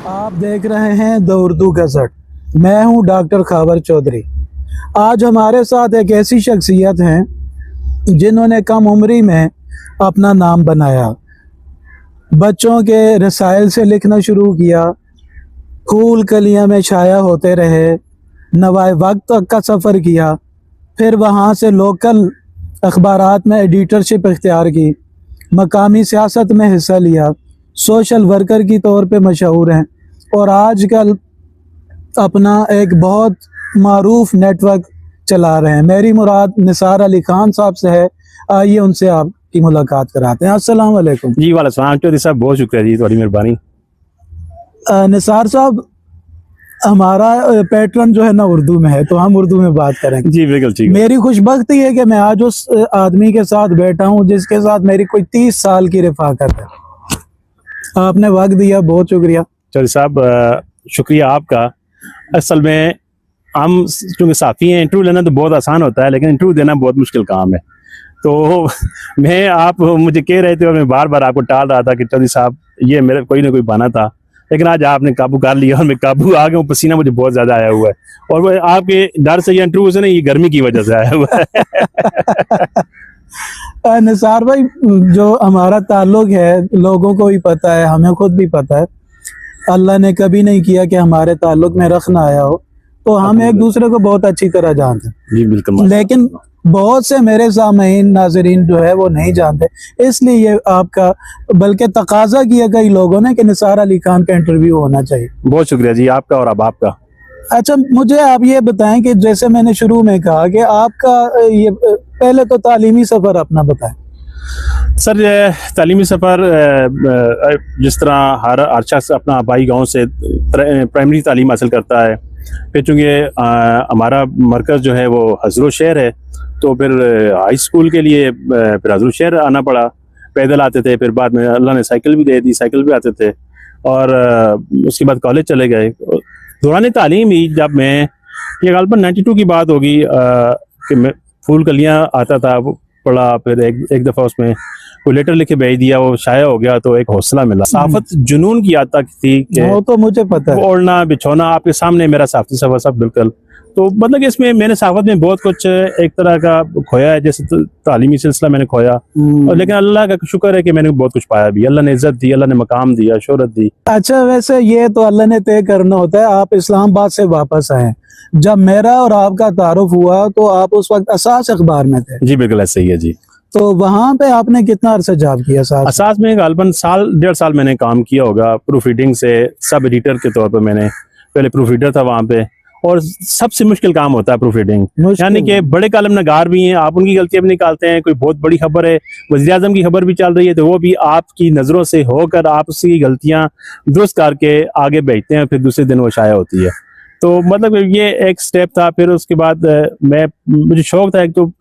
आप देख रहे हैं द उर्दू गज़ट। मैं हूं डॉक्टर खावर चौधरी। आज हमारे साथ एक ऐसी शख्सियत हैं जिन्होंने कम उम्री में अपना नाम बनाया, बच्चों के रसायल से लिखना शुरू किया, फूल कलियां में छाया होते रहे, नवाए वक्त तक का सफ़र किया, फिर वहां से लोकल अखबारात में एडिटरशिप इख्तियार की, मकामी सियासत में हिस्सा लिया, सोशल वर्कर की तौर पे मशहूर हैं और आजकल अपना एक बहुत मारूफ नेटवर्क चला रहे हैं। मेरी मुराद निसार अली खान साहब से है। आइए उनसे आपकी मुलाकात कराते हैं। अस्सलाम वालेकुम। जी वाला सलाम चौधरी साहब, बहुत शुक्रिया जी, थोड़ी मेहरबानी। निसार साहब, हमारा पैटर्न जो है ना उर्दू में है, तो हम उर्दू में बात करेंगे। जी बिल्कुल ठीक है। मेरी खुशबख्ती है कि मैं आज उस आदमी के साथ बैठा हूँ जिसके साथ मेरी कोई 30 साल की रफ़ाकत है। आपने वक्त दिया, बहुत शुक्रिया। चौधरी साहब शुक्रिया आपका। असल में हम चूँकि साफ़ी हैं, इंटरव्यू लेना तो बहुत आसान होता है, लेकिन इंटरव्यू देना बहुत मुश्किल काम है। तो मैं आप मुझे कह रहे थे और मैं बार बार आपको टाल रहा था कि चौधरी साहब ये मेरा कोई ना कोई बहाना था, लेकिन आज आपने काबू कर लिया और मैं काबू आ गया हूँ। पसीना मुझे बहुत ज़्यादा आया हुआ है और वो आपके डर से ये इंटरव्यू से नहीं, ये गर्मी की वजह से आया हुआ है। निसार भाई, जो हमारा ताल्लुक है लोगों को भी पता है, हमें खुद भी पता है, अल्लाह ने कभी नहीं किया कि हमारे ताल्लुक में रख ना आया हो, तो हम एक दूसरे को बहुत अच्छी तरह जानते हैं। जी बिल्कुल। लेकिन बहुत से मेरे सामईन नाजरीन जो है वो नहीं जानते, इसलिए ये आपका बल्कि तकाजा किया कई लोगों ने कि निसार अली खान का इंटरव्यू होना चाहिए। बहुत शुक्रिया जी आपका और अब आपका। अच्छा, मुझे आप ये बताएं कि जैसे मैंने शुरू में कहा कि आपका ये पहले तो तालीमी सफ़र अपना बताएं। सर तालीमी सफ़र जिस तरह हर शख्स अपना आबाई गांव से प्राइमरी तालीम हासिल करता है, फिर चूँकि हमारा मरकज़ जो है वो हज़रत शहर है, तो फिर हाई स्कूल के लिए फिर हज़रत शहर आना पड़ा। पैदल आते थे, फिर बाद में अल्लाह ने साइकिल भी दे दी, साइकिल भी आते थे और उसके बाद कॉलेज चले गए। दौरान तालीम ही जब मैं, ये गालबन 92 की बात होगी कि मैं फूल कलियाँ आता था, वो पढ़ा, फिर एक दफ़ा उसमें कोई लेटर लिखे भेज दिया, वो शाया हो गया, तो एक हौसला मिला। साफत जुनून की आता थी कि वो तो मुझे पता है, ओढ़ना बिछोना आपके सामने मेरा साफती सफर सब बिल्कुल। तो मतलब कि इसमें मैंने साफत में बहुत कुछ एक तरह का खोया है, जैसे तालीमी सिलसिला मैंने खोया, और लेकिन अल्लाह का शुक्र है कि मैंने बहुत कुछ पाया भी। अल्लाह ने इज्जत दी, अल्लाह ने मकाम दिया, शोहरत दी। अच्छा, वैसे ये तो अल्लाह ने तय करना होता है। आप इस्लामाबाद से वापस आए, जब मेरा और आपका तारुफ हुआ तो आप उस वक्त असास अखबार में थे। जी बिल्कुल ऐसा ही है जी। तो वहाँ पे आपने कितना अरसा जॉब किया? असास में गालबन साल 1.5 साल मैंने काम किया होगा। प्रूफ रीडिंग से सब एडिटर के तौर पर मैंने पहले प्रूफ रीडर था वहाँ पे, और सबसे मुश्किल काम होता है प्रूफ रीडिंग। यानी कि बड़े कॉलम नगार भी हैं, आप उनकी गलतियां भी निकालते हैं। कोई बहुत बड़ी खबर है, वज़ीर आज़म की खबर भी चल रही है, तो वो भी आपकी नज़रों से होकर आप उसकी गलतियां दुरुस्त करके आगे भेजते हैं, फिर दूसरे दिन वो शाया होती है। तो मतलब ये एक स्टेप था। फिर उसके बाद मुझे शौक था, एक तो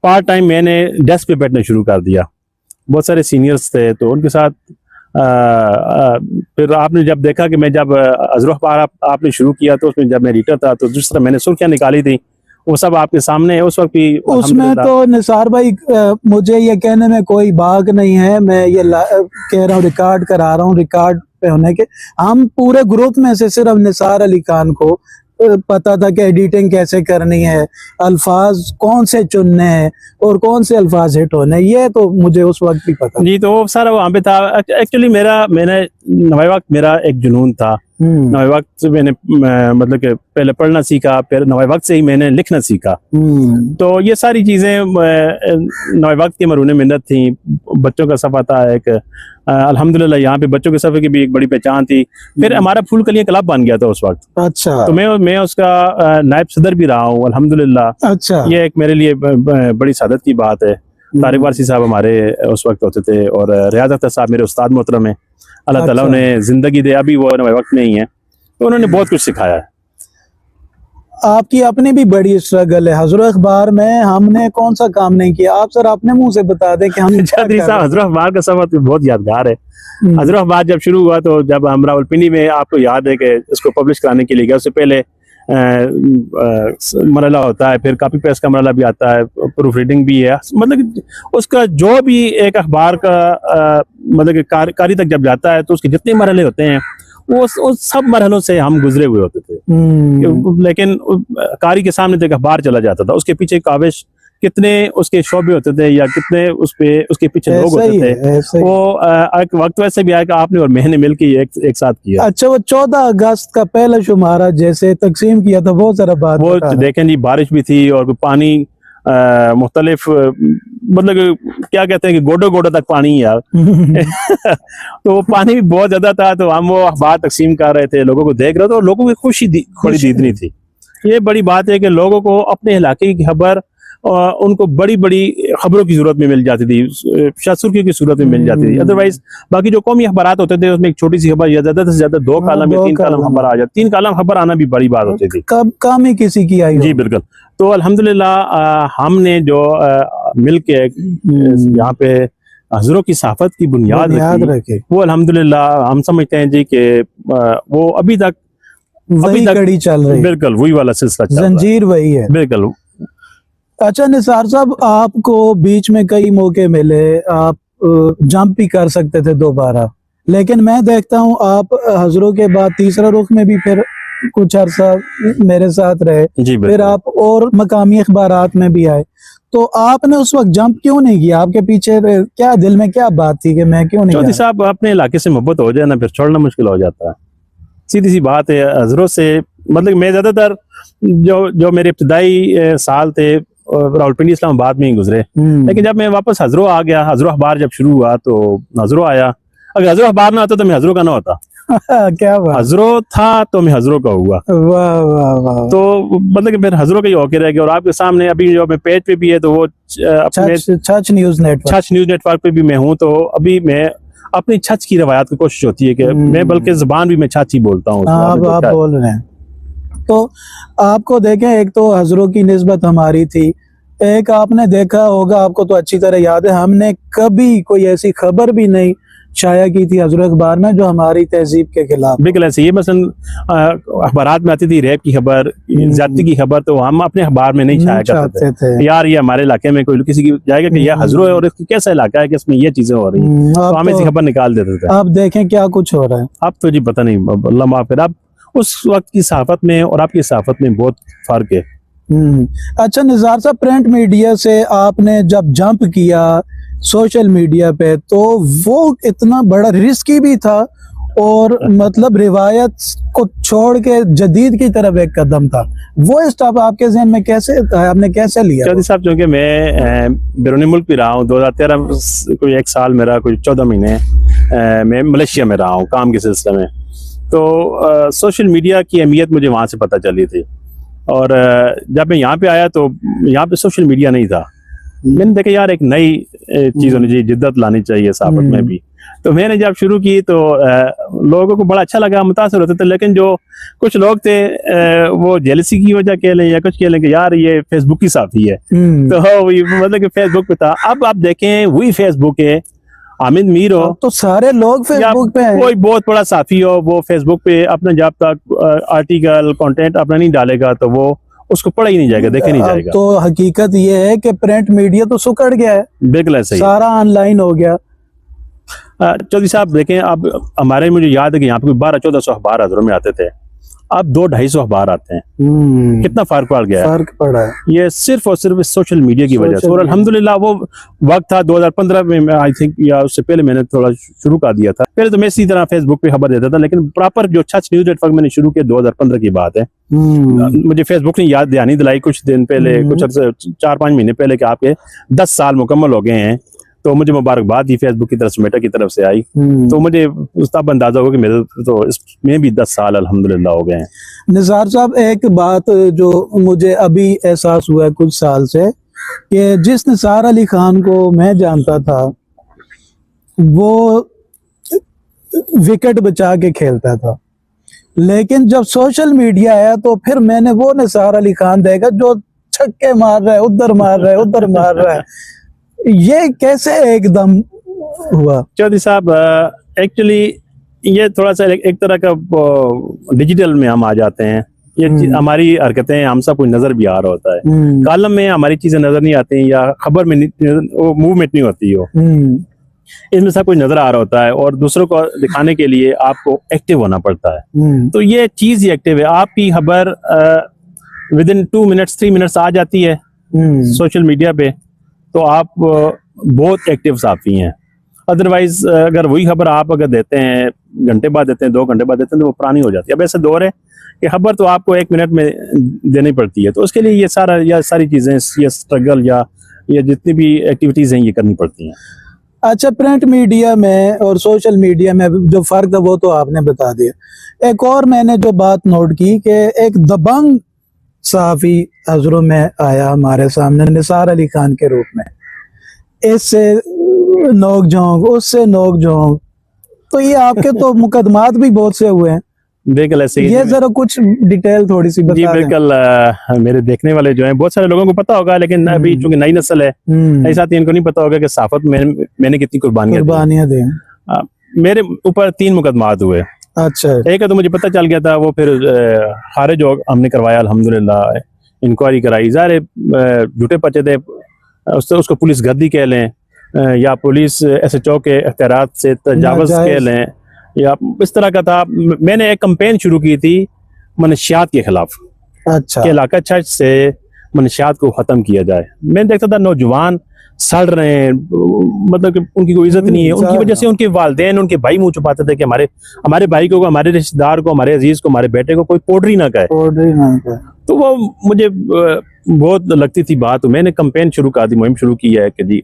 पार्ट टाइम मैंने डेस्क पे बैठना शुरू कर दिया। बहुत सारे सीनियर्स थे तो उनके साथ फिर आपने जब देखा कि मैं जब अज़रफ अखबार आपने शुरू किया, तो उसमें जब मैं एडिटर था, तो जिस तरह मैंने सुर्खियाँ निकाली थी वो सब आपके सामने है उस वक्त भी। उसमें तो निसार भाई, मुझे ये कहने में कोई बाग नहीं है, मैं ये कह रहा हूँ, रिकॉर्ड करा रहा हूँ, रिकॉर्ड पे होने के हम पूरे ग्रुप में से सिर्फ निसार अली खान को पता था कि एडिटिंग कैसे करनी है, अल्फाज कौन से चुनने हैं और कौन से अल्फाज हिट होने, ये तो मुझे उस वक्त भी पता जी। तो वो सारा वहाँ पे था। एक्चुअली मैंने नवाए वक्त मेरा एक जुनून था। नवाए वक्त से मैंने मतलब कि पहले पढ़ना सीखा, फिर नवाए वक्त से ही मैंने लिखना सीखा। तो ये सारी चीज़ें नवाए वक्त की मरूने मिन्नत थी। बच्चों का सफ़ा था एक, अल्हम्दुलिल्लाह यहाँ पे बच्चों के सफ़े की भी एक बड़ी पहचान थी। फिर हमारा फूल कलियां क्लब बन गया था उस वक्त। अच्छा। तो मैं उसका नायब सदर भी रहा हूँ, अल्हम्दुलिल्लाह। अच्छा। ये एक मेरे लिए बड़ी सादत की बात है। तारिक वारसी साहब हमारे उस वक्त होते थे, और रियाज अख्तर साहब मेरे उस्ताद मोहतरम है, अल्लाह ताला उन्हें जिंदगी दे, अभी वो नए वक्त में ही है, तो उन्होंने बहुत कुछ सिखाया है। आपकी अपनी भी बड़ी स्ट्रगल है। हज़रत अखबार में हमने कौन सा काम नहीं किया, आप सर अपने मुंह से बता दें कि हम चौधरी साहब, हज़रत अखबार का सफर बहुत यादगार है। हज़रत अखबार जब शुरू हुआ, तो जब हम रावलपिंडी में, आपको याद है कि इसको पब्लिश कराने के लिए गया, उससे पहले मरला होता है, फिर कॉपी पेस्ट का मरला भी आता है, प्रूफ रीडिंग भी है। मतलब उसका जो भी एक अखबार का मतलब कारी तक जब जाता है, तो उसके जितने मरहले होते हैं वो सब मरहलों से हम गुजरे हुए होते थे। लेकिन कारी के सामने तो एक अखबार चला जाता था, उसके पीछे काविश कितने उसके शोबे होते थे या कितने उसके पीछे लोग होते थे। वो एक वक्त वैसे भी आया कि आपने और मैंने मिलकर एक साथ किया। अच्छा, वो 14 अगस्त का पहला शुमारा जैसे तकसीम किया था, बहुत सारा बात वो देखें जी, बारिश भी थी और पानी मुख्तलिफ, मतलब क्या कहते हैं कि गोडो गोडो तक पानी यार तो वो पानी भी बहुत ज्यादा था, तो हम वो अखबार तकसीम कर रहे थे, लोगों को देख रहे थे और लोगों की खुशी बड़ी दीदनी थी। ये बड़ी बात है कि लोगों को अपने इलाके की खबर उनको बड़ी बड़ी खबरों की जरूरत में मिल जाती थी, सुर्खियों की सूरत में मिल जाती थी। अदरवाइज बाकी जो कौमी अखबार होते थे उसमें एक छोटी सी खबर या ज्यादा से ज्यादा 2 कालम या 3 कालम खबर आ जाती, 3 कालम खबर आना भी बड़ी बात होती थी, कम ही किसी की आई। जी बिल्कुल। तो अल्हम्दुलिल्लाह हमने जो मिलके यहाँ पे हजरों की सहाफत की बुनियाद रखी, वो अल्हम्दुलिल्लाह हम समझते हैं जी कि वो अभी तक कड़ी चल रही है। बिल्कुल वही वाला सिलसिला, जंजीर वही है, बिल्कुल। अच्छा निसार साहब, आपको बीच में कई मौके मिले, आप जंप भी कर सकते थे दोबारा, लेकिन मैं देखता हूँ आप हजरों के बाद तीसरा रुख में भी फिर कुछ अरसा मेरे साथ रहे, फिर आप और मकामी अखबारात में भी आए, तो आपने उस वक्त जंप क्यों नहीं किया? आपके पीछे क्या दिल में क्या बात थी कि मैं क्यों नहीं? चौधरी साहब, अपने इलाके से मोहब्बत हो जाए ना, फिर छोड़ना मुश्किल हो जाता है, सीधी सी बात है। हजरों से मतलब मैं ज्यादातर जो मेरे इब्तदाई साल थे रावलपिंडी इस्लामाबाद में ही गुजरे, लेकिन जब मैं वापस हजरों आ गया, हजरों अखबार जब शुरू हुआ तो हजरों आया। अगर हजरों अखबार ना होता तो मैं हजरों का ना होता क्या बात, हजरों था तो मैं हजरों का हुआ। वाह वाह वाह। तो मतलब कि फिर हजरों के ही होके रह गया। और आपके सामने अभी जो मैं पेज पे भी है तो वो छच न्यूज नेटवर्क पे भी मैं हूँ, तो अभी मैं अपनी छच की रवायत की कोशिश होती है कि मैं बल्कि जुबान भी मैं छच ही बोलता हूँ। आप बोल रहे हैं तो आपको देखें, एक तो हजरों की निस्बत हमारी थी, एक आपने देखा होगा, आपको तो अच्छी तरह याद है, हमने कभी कोई ऐसी खबर भी नहीं शाया की थी हजरत अखबार में जो हमारी तहजीब के खिलाफ। बिल्कुल ऐसे, ये मसलन अखबारात में आती थी रेप की खबर, ज्यादती की खबर, तो हम अपने अखबार में नहीं छाया करते थे। यार ये हमारे इलाके में कोई किसी की जाएगा कि यह हजरों है और इसकी कैसा इलाका है कि इसमें ये चीजें हो रही हैं, तो हम ऐसी खबर निकाल देते थे। आप देखें क्या कुछ हो रहा है। अब तो जी पता नहीं, अल्लाह माफ करे, अब उस वक्त की सहाफत में और आपकी सहाफत में बहुत फर्क है। अच्छा निज़ार साहब, प्रिंट मीडिया से आपने जब जंप किया सोशल मीडिया पे, तो वो इतना बड़ा रिस्की भी था और मतलब रिवायत को छोड़ के जदीद की तरफ एक कदम था, वो स्टेप आपके ज़हन में कैसे, आपने कैसे लिया? चौधरी साहब, चूंकि मैं बैरून मुल्क भी रहा हूँ, 2013 कोई 1 साल मेरा, कोई 14 महीने मैं मलेशिया में रहा हूँ काम के सिलसिले में, तो सोशल मीडिया की अहमियत मुझे वहाँ से पता चली थी। और जब मैं यहाँ पे आया तो यहाँ पे सोशल मीडिया नहीं था। मैंने देखा यार एक नई चीज़ होनी चाहिए, जिद्दत लानी चाहिए साफत में भी। तो मैंने जब शुरू की तो लोगों को बड़ा अच्छा लगा, मुतासर होते थे, लेकिन जो कुछ लोग थे वो जेलसी की वजह कह लें या कुछ कह लें कि यार ये फेसबुक की साथी है, तो मतलब कि फेसबुक पे था। अब आप देखें वही फेसबुक है, आमिद मीर हो तो सारे लोग फेसबुक पे हैं। कोई बहुत बड़ा साथी हो, वो फेसबुक पे अपना जब तक आर्टिकल कंटेंट अपना नहीं डालेगा तो वो उसको पढ़ा ही नहीं जाएगा, देखे नहीं जाएगा। तो हकीकत ये है कि प्रिंट मीडिया तो सुकड़ गया है, बिल्कुल ऐसे ही सारा ऑनलाइन हो गया। चौधरी साहब देखें, अब हमारे मुझे याद है कि यहाँ पे 1200-1400 अखबार हजरों में आते थे, अब 200-250 अखबार आते हैं। कितना फर्क पड़ गया है, फर्क पड़ा है, ये सिर्फ और सिर्फ सोशल मीडिया की वजह से। और अल्हम्दुलिल्लाह वो वक्त था 2015 में, आई थिंक, या उससे पहले मैंने थोड़ा शुरू कर दिया था। पहले तो मैं इसी तरह फेसबुक पे खबर देता था, लेकिन प्रॉपर जो छच न्यूज नेटवर्क मैंने शुरू किया 2015 की बात है। मुझे फेसबुक ने याद दहानी दिलाई कुछ दिन पहले, कुछ 4-5 महीने पहले कि आपके 10 साल मुकम्मल हो गए हैं, तो मुझे मुबारकबाद ही फेसबुक की तरफ से, मेटा की तरफ से आई। तो मुझे तब अंदाजा होगा कि मेरे तो इसमें भी 10 साल अल्हम्दुलिल्लाह हो गए हैं। निज़ार साहब, एक बात जो मुझे अभी एहसास हुआ है कुछ साल से, कि जिस निसार अली खान को मैं जानता था वो विकेट बचा के खेलता था, लेकिन जब सोशल मीडिया आया तो फिर मैंने वो निसार अली खान देखा जो छक्के मार रहा है, उधर मार रहा है, उधर मार रहा है। ये कैसे एकदम हुआ? चौधरी साहब, एक्चुअली ये थोड़ा सा एक तरह का डिजिटल में हम आ जाते हैं। ये हमारी हरकतें हम सब कुछ नजर भी आ रहा होता है, कॉलम में हमारी चीजें नजर नहीं आती या खबर में वो मूवमेंट नहीं होती हो। इसमें सब कुछ नजर आ रहा होता है और दूसरों को दिखाने के लिए आपको एक्टिव होना पड़ता है। तो ये चीज ही एक्टिव है। आपकी खबर विद इन 2 मिनट्स 3 मिनट्स आ जाती है सोशल मीडिया पे, तो आप बहुत एक्टिव साफी हैं। अदरवाइज अगर वही खबर आप अगर देते हैं, घंटे बाद देते हैं, 2 घंटे बाद देते हैं, तो वो पुरानी हो जाती है। अब ऐसे दौर है कि खबर तो आपको 1 मिनट में देनी पड़ती है, तो उसके लिए ये सारी चीजें, ये स्ट्रगल या ये जितनी भी एक्टिविटीज हैं ये करनी पड़ती हैं। अच्छा, प्रिंट मीडिया में और सोशल मीडिया में जो फर्क है वो तो आपने बता दिया। एक और मैंने जो बात नोट की कि एक दबंग सहाफी हजरों में आया हमारे सामने निसार अली खान के रूप में, इससे नोक झोंक, उससे नोक झोंक, तो ये आपके तो मुकदमात भी बहुत से हुए हैं। बिल्कुल ऐसे ही। ये जरा कुछ डिटेल थोड़ी सी बता जी दें। बिल्कुल, मेरे देखने वाले जो हैं बहुत सारे लोगों को पता होगा, लेकिन अभी चूंकि नई नस्ल है, नई साथी इनको नहीं पता होगा कि सहाफत में मैंने कितनी कुर्बानियां दी। मेरे ऊपर 3 मुकदमात हुए। अच्छा, एक है तो मुझे पता चल गया था, वो फिर खारिज हो, हमने करवाया अल्हम्दुलिल्लाह, इंक्वायरी कराई। ज़ाहिर झूठे पर्चे थे, उसको पुलिस गर्दी कह लें या पुलिस SHO के अख्तियारात से तजावुज़ कह लें, या इस तरह का था। मैंने एक कैंपेन शुरू की थी मनशियात के खिलाफ। अच्छा, कि इलाका चर्च से मनशियात को ख़त्म किया जाए। मैंने देखता था नौजवान सड़ रहे हैं, मतलब कि उनकी कोई इज्जत नहीं है। उनकी वजह से उनके वालिदैन, उनके भाई मुंह छुपाते थे कि हमारे भाई को, हमारे रिश्तेदार को, हमारे अजीज को, हमारे बेटे को कोई पोड्री ना कहे। तो वो मुझे बहुत लगती थी बात। मैंने कैंपेन शुरू कर दी, मुहिम शुरू की है कि जी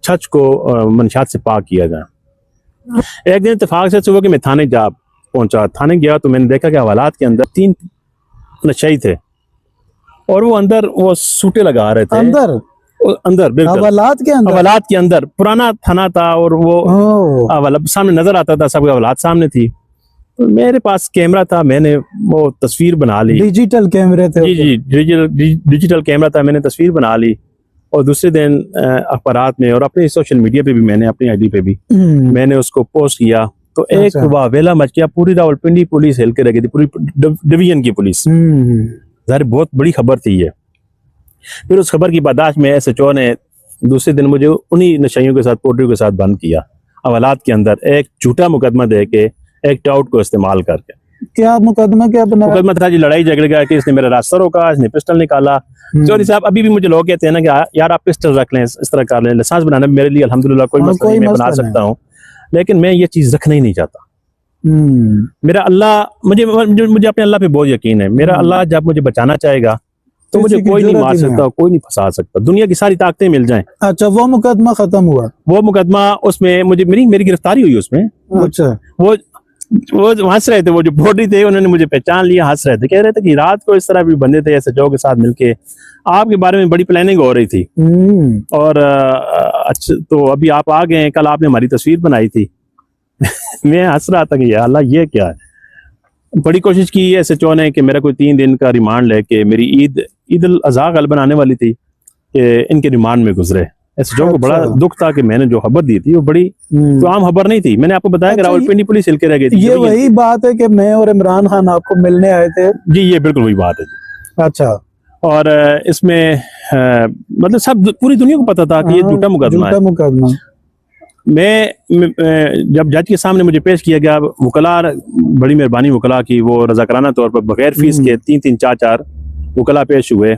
चर्च को मनशियात से पाक किया जाए। एक दिन इत्तेफाक से सुबह कि मैं थाने जा पहुंचा, थाने गया तो मैंने देखा कि हवालात के अंदर 3 नशाई थे और वो अंदर वो सूटे लगा रहे थे। अंदर बिल्कुल हवालात के अंदर पुराना थाना था और वो सामने नजर आता था, सब हवालात सामने थी। तो मेरे पास कैमरा था, मैंने वो तस्वीर बना ली। डिजिटल कैमरे थे? जी, डिजिटल कैमरा था, मैंने तस्वीर बना ली और दूसरे दिन अखबारात में और अपने सोशल मीडिया पे भी, मैंने अपनी ID पे भी मैंने उसको पोस्ट किया। तो एक वावेला मच गया, पूरी रावलपिंडी पुलिस हिल के रह गई थी, पूरी डिवीजन की पुलिस। ज़ाहिर बहुत बड़ी खबर थी ये। फिर उस खबर की बर्दाश्त में SHO ने दूसरे दिन मुझे उन्हीं नशाइयों के साथ, पोड्रियों के साथ बंद किया हवालात के अंदर, एक झूठा मुकदमा दे के, एक टाउट को इस्तेमाल करके। क्या मुकदमा क्या बना? मुकदमा था जी लड़ाई झगड़े का, कि इसने मेरा रास्ता रोका, इसने पिस्टल निकाला। चौधरी साहब, अभी भी मुझे लोग कहते हैं ना कि यार आप पिस्टल रख लें, इस तरह कर लें। लाइसेंस बनाना मेरे लिए अल्हम्दुलिल्लाह कोई मसला नहीं, मैं बना सकता हूँ, लेकिन मैं ये चीज रखना ही नहीं चाहता। मेरा अल्लाह, मुझे अपने अल्लाह पे बहुत यकीन है। मेरा अल्लाह जब मुझे बचाना चाहेगा तो मुझे कोई नहीं मार सकता, कोई नहीं फंसा सकता, दुनिया की सारी ताकतें मिल जाएं। अच्छा, वो मुकदमा खत्म हुआ? वो मुकदमा, उसमें मुझे मेरी गिरफ्तारी हुई उसमें। अच्छा, वो हंस रहे थे, वो जो पोड्री थे उन्होंने मुझे पहचान लिया, हंस रहे थे, कह रहे थे कि रात को इस तरह भी बंदे थे SHO के साथ मिलके, आपके बारे में बड़ी प्लानिंग हो रही थी और अच्छा तो अभी आप आ गए, कल आपने हमारी तस्वीर बनाई थी। मैं हंस रहा था कि यार अल्लाह ये क्या है। बड़ी कोशिश की SHO ने कि मेरा कोई 3 दिन का रिमांड लेके, मेरी ईद उल अज़हा कल बनाने वाली थी, कि इनके रिमांड में गुजरे। SHO को बड़ा दुख था कि मैंने जो खबर दी थी वो बड़ी तो आम खबर नहीं थी। मैंने आपको बताया कि रावलपिंडी पुलिस हिल के रह गई थी। ये वही बात है कि मैं और इमरान खान आपको मिलने आए थे? जी, ये बिल्कुल वही बात है जी। अच्छा, और इसमें मतलब सब पूरी दुनिया को पता था कि ये झूठा मुकदमा है। मैं जब जज के सामने मुझे पेश किया गया, वकला, बड़ी मेहरबानी वकला की, वो रजाकाराना तौर पर बगैर फीस के 3-3 4-4 वकला पेश हुए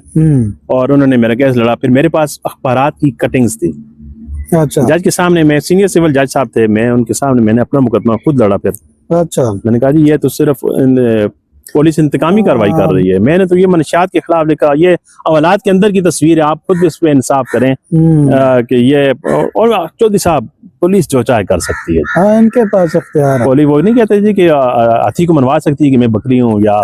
और उन्होंने मेरा केस लड़ा। फिर मेरे पास अखबारात की कटिंग्स थी। अच्छा, जज के सामने, मैं सीनियर सिविल जज साहब थे, मैं उनके सामने मैंने अपना मुकदमा खुद लड़ा। फिर अच्छा, मैंने कहा जी ये तो सिर्फ पुलिस इंतकामी कार्रवाई कर रही है, मैंने तो ये मनशियात के खिलाफ लिखा, ये अवलाद के अंदर की तस्वीर है, आप खुद इस पे इंसाफ करें कि ये। और चौधरी साहब, पुलिस जो चाहे कर सकती है। हाँ, इनके पास इख्तियार है। पुलिस वो नहीं कहते जी कि हाथी को मनवा सकती है कि मैं बकरी हूँ या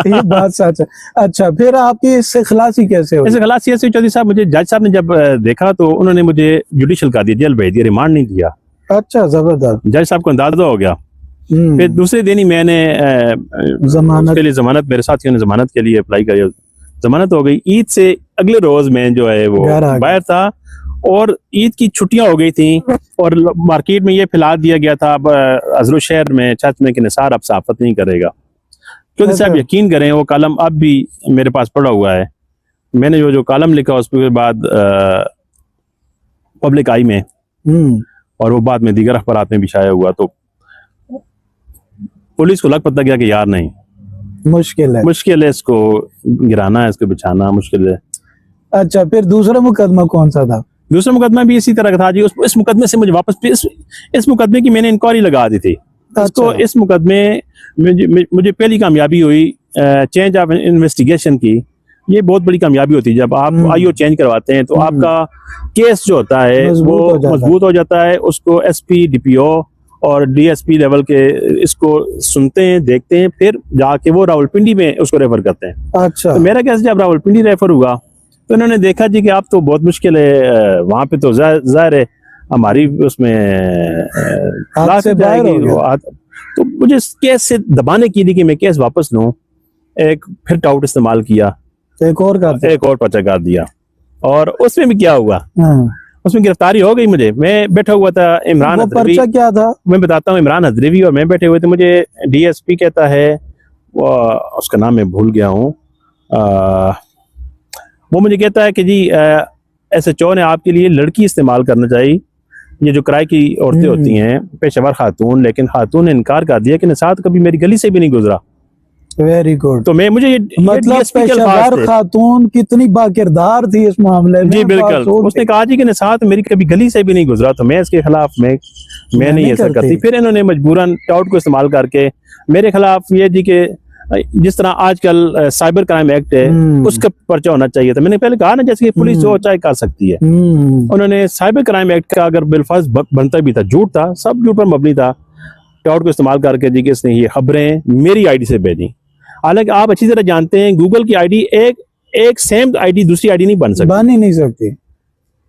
ये बात सच है। अच्छा, फिर आपकी इससे खलासी कैसे हुई? इससे खलासी ऐसे चौधरी साहब, मुझे जज साहब ने जब देखा तो उन्होंने मुझे जुडिशल कर दिया, जेल भेज दिया, रिमांड नहीं दिया। अच्छा, जबरदस्त। जज साहब को अंदाजा हो गया। फिर दूसरे दिन ही मैंने जमानत के लिए जमानत, मेरे साथियों ने जमानत के लिए अप्लाई करी, जमानत हो गई। ईद से अगले रोज मैं जो है वो बाहर था और ईद की छुट्टियां हो गई थी और मार्केट में ये फैला दिया गया था अब अजरू शहर में, चर्च में, कि निसार अब सहाफत नहीं करेगा। चौधरी साहब यकीन करें, वो कॉलम अब भी मेरे पास पड़ा हुआ है। मैंने जो कॉलम लिखा उसके बाद पब्लिक आई में और वो बाद में दीगर अखबारात में भी शाया हुआ। तो पुलिस को लग पता गया कि यार नहीं, मुश्किल है इसको गिराना है, इसको बिछाना मुश्किल है। अच्छा, फिर दूसरा मुकदमा कौन सा था? दूसरा मुकदमा भी इसी तरह का था जी। इस मुकदमे से मुझे वापस इस मुकदमे की मैंने इंक्वायरी लगा दी थी। तो इस मुकदमे में मुझे पहली कामयाबी हुई चेंज ऑफ इन्वेस्टिगेशन की। ये बहुत बड़ी कामयाबी होती है जब आप आईओ चेंज करवाते हैं, तो आपका केस जो होता है वो मजबूत हो जाता है। उसको एसपी, डीपीओ और डीएसपी लेवल के इसको सुनते हैं, देखते हैं, फिर जाके वो रावलपिंडी में उसको रेफर करते हैं। अच्छा, तो मेरा केस जब रावलपिंडी रेफर हुआ तो इन्होंने देखा जी कि आप तो बहुत मुश्किल है, वहां पे तो जाहिर है हमारी उसमें हाथ से बाहर हो गया। तो मुझे इस केस से दबाने के लिए कि मैं केस वापस लूं, एक फिर टाउट इस्तेमाल किया, एक और पर्चा काट दिया। और उसमें भी क्या हुआ, उसमें गिरफ्तारी हो गई मुझे। मैं बैठा हुआ था, इमरान हजरवी, पर्चा क्या था मैं बताता हूँ। इमरान हजरवी और मैं बैठे हुए थे। मुझे डीएसपी कहता है, उसका नाम मैं भूल गया हूँ, वो मुझे कहता है कि जी SHO ने आपके लिए लड़की इस्तेमाल करना चाहिए। ये जो किराए की औरतें होती हैं, पेशेवर खातून, लेकिन खातून ने इनकार कर दिया कि निसात कभी मेरी गली से भी नहीं गुजरा। Very good. तो मैं मुझे मतलब पेशेवर खातून कितनी बाकिरदार थी इस मामले में। जी बिल्कुल। उसने कहा जी कि निसात मेरी कभी गली से भी नहीं गुजरा, तो मैं इसके खिलाफ मैं नहीं ऐसा करती। फिर इन्होंने मजबूरन टाउट को इस्तेमाल करके मेरे खिलाफ ये जी के जिस तरह आजकल साइबर क्राइम एक्ट है उसका पर्चा होना चाहिए था। मैंने पहले कहा ना, जैसे कि पुलिस जो चाहे कर सकती है। उन्होंने साइबर क्राइम एक्ट का अगर बिलफर्ज बनता भी था, झूठ था, सब झूठ पर मबनी था। टाउट को इस्तेमाल करके जी कि इसने ये खबरें मेरी आईडी से भेजी। हालांकि आप अच्छी तरह जानते हैं गूगल की आईडी एक सेम आईडी दूसरी आईडी नहीं बन सकती।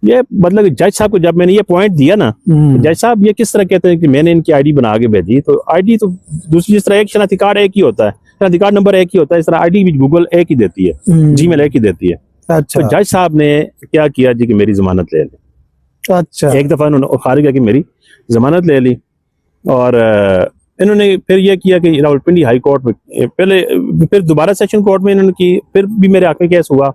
ये मतलब जज साहब को जब मैंने ये पॉइंट दिया ना, जज साहब ये किस तरह कहते हैं कि मैंने इनकी आईडी बना के भेजी, तो आईडी तो दूसरी, जिस तरह एक शनाख्ती कार्ड एक ही होता है, शनाख्ती कार्ड नंबर एक ही होता है, इस तरह आईडी भी गूगल एक ही देती है, जीमेल एक ही देती है। अच्छा। तो जज साहब ने क्या किया जी कि मेरी जमानत ले ली। अच्छा। एक दफा उन्होंने खारिज किया कि मेरी जमानत ले ली, और इन्होंने फिर यह किया कि रावलपिंडी हाई कोर्ट में पहले, फिर दोबारा सेशन कोर्ट में इन्होंने की, फिर भी मेरे हक में केस हुआ।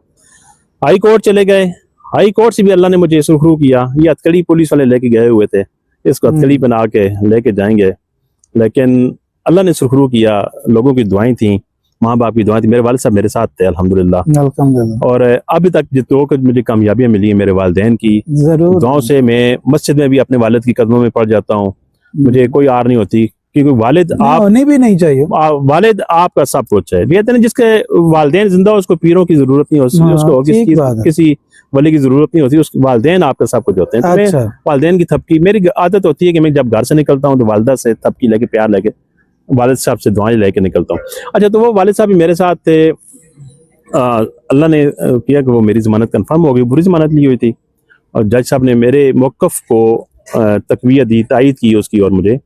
हाई कोर्ट चले गए, हाई कोर्ट से भी अल्लाह ने मुझे सुरखरू किया। ये हथकड़ी पुलिस वाले लेके गए हुए थे, इसको हथकड़ी बना के लेके जाएंगे, लेकिन अल्लाह ने सुरखरू किया। लोगों की दुआएं थी, माँ बाप की दुआएं थी, मेरे वालिद साहब मेरे साथ थे अल्हम्दुलिल्लाह। और अभी तक जितों को मुझे कामयाबियां मिली हैं मेरे वालिदैन की दुआओं से। मैं मस्जिद में भी अपने वालिद की कदमों में पड़ जाता हूँ, मुझे कोई आर नहीं होती, क्योंकि वालिद आप होनी भी नहीं चाहिए। वालिद आपका सब कुछ है। कहते हैं जिसके वालिदैन जिंदा हो उसको पीरों की जरूरत नहीं होती, उसको किसी वली की जरूरत नहीं होती, उसके वालिदैन आपका सब कुछ होते हैं। अच्छा। वालिदैन की थपकी मेरी आदत होती है कि मैं जब घर से निकलता हूँ तो वालिदा से थपकी लेके, प्यार लेके, वालिद साहब से दुआएं लेके निकलता हूँ। अच्छा, तो वो वालिद साहब भी मेरे साथ थे। अल्लाह ने किया कि वो मेरी जमानत कंफर्म हो गई, बुरी जमानत ली हुई थी, और जज साहब ने मेरे मौक़िफ़ को तक़वियत दी, तायीद की उसकी, और मुझे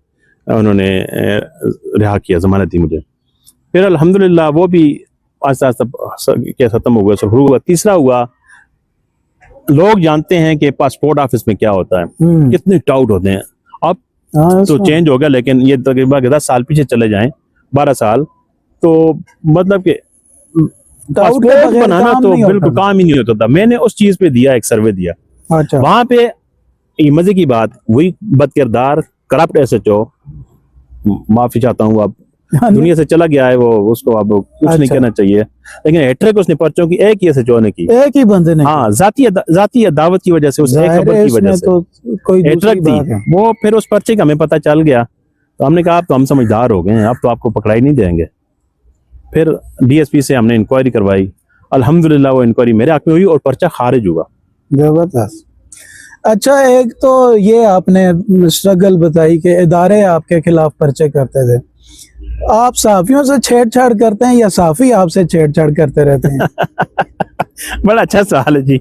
उन्होंने रिहा किया, जमानत दी मुझे। फिर अल्हम्दुलिल्लाह वो भी आस्ता आस्ता केस खत्म हो गया, शुरू हुआ। तीसरा हुआ, लोग जानते हैं कि पासपोर्ट ऑफिस में क्या होता है, कितने टाउट होते हैं। अब तो चेंज हो गया, लेकिन ये तकरीबन 10 साल पीछे चले जाएं, 12 साल, तो मतलब कि पासपोर्ट बनाना तो बिल्कुल काम ही नहीं होता था। मैंने उस चीज पे दिया, एक सर्वे दिया। अच्छा। वहां पे मजे की बात, वही बदकिरदार करप्ट SHO, माफी चाहता हूँ, अब दुनिया से चला गया है वो, उसको अब कुछ नहीं कहना चाहिए, लेकिन हैट्रिक उसने पर्चों की एक ही SHO ने की, एक ही बंदे ने। हाँ, जाती अदावत की वजह से, उस एक खबर की वजह से कोई हैट्रिक दी वो। फिर उस पर्चे का हमें पता चल गया, तो हमने कहा अब तो हम समझदार हो गए हैं, अब तो आपको पकड़ाई नहीं देंगे। फिर DSP से हमने इंक्वायरी करवाई, अल्हम्दुलिल्लाह वो इंक्वायरी मेरे हक में हुई और पर्चा खारिज हुआ। जबरदस्त। अच्छा, एक तो ये आपने स्ट्रगल बताई कि इदारे आपके खिलाफ पर्चे करते थे, आप साफियों से छेड़छाड़ करते हैं या साफी आपसे छेड़छाड़ करते रहते हैं? बड़ा अच्छा सवाल है जी।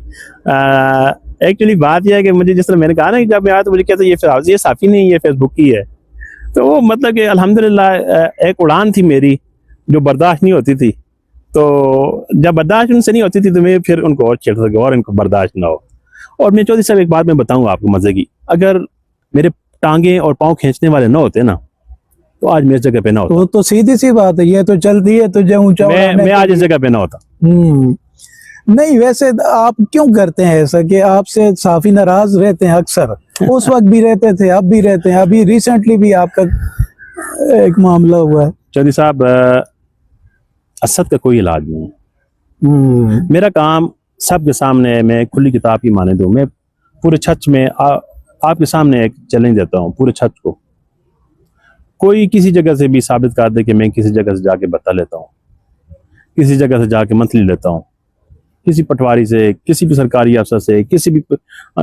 एक्चुअली बात यह है कि मुझे, जिस तरह मैंने कहा ना कि जब मैं आया तो मुझे कहता ये साफी नहीं, ये फेसबुक की है। तो वो मतलब कि अल्हम्दुलिल्लाह एक उड़ान थी मेरी जो बर्दाश्त नहीं होती थी, तो जब बर्दाश्त उनसे नहीं होती थी तो मैं फिर उनको और छेड़ सके और इनको बर्दाश्त ना हो। और मैं चौधरी साहब एक बात मैं बताऊंगा आपको मजे की, अगर मेरे टांगे और पाँव खींचने वाले ना होते ना तो आज मेरी जगह पे ना होता। तो सीधी सी बात है, ये तो चलती है तुझे ऊंचा, मैं आज इस जगह पे ना होता। नहीं, वैसे आप क्यों करते हैं ऐसा कि आपसे साफी नाराज रहते हैं अक्सर? उस वक्त भी रहते थे, अब भी रहते हैं, अभी रिसेंटली भी आपका एक मामला हुआ है। चौधरी साहब, असद का कोई इलाज नहीं है। मेरा काम सबके सामने है, मैं खुली किताब की माने दूं। मैं पूरे छत में आपके सामने एक चैलेंज देता हूँ, पूरे छत को कोई किसी जगह से भी साबित कर दे कि मैं किसी जगह से जाके बता लेता हूँ, किसी जगह से जाके मंथली लेता हूँ, किसी पटवारी से, किसी भी सरकारी अफसर से, किसी भी,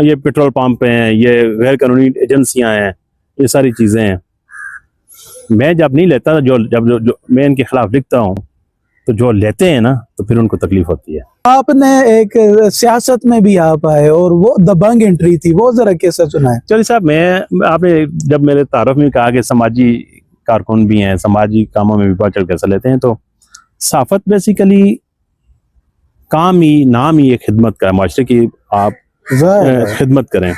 ये पेट्रोल पंप हैं, ये गैर कानूनी एजेंसियां हैं, ये सारी चीज़ें हैं। मैं जब नहीं लेता, जो मैं इनके खिलाफ लिखता हूँ, तो जो लेते हैं ना, तो फिर उनको तकलीफ होती है। आपने एक सियासत में भी आप आए और वो दबंग एंट्री थी, वो जरा कैसे सुनाए? चलिए साहब, आपने जब मेरे तारुफ में कहा कि समाजी कारकुन भी हैं, समाजी कामों में भी बढ़ चढ़ कर हिस्सा लेते हैं, तो सहाफत बेसिकली काम ही, नाम ही एक खिदमत का है, माशरे की आप खिदमत करें।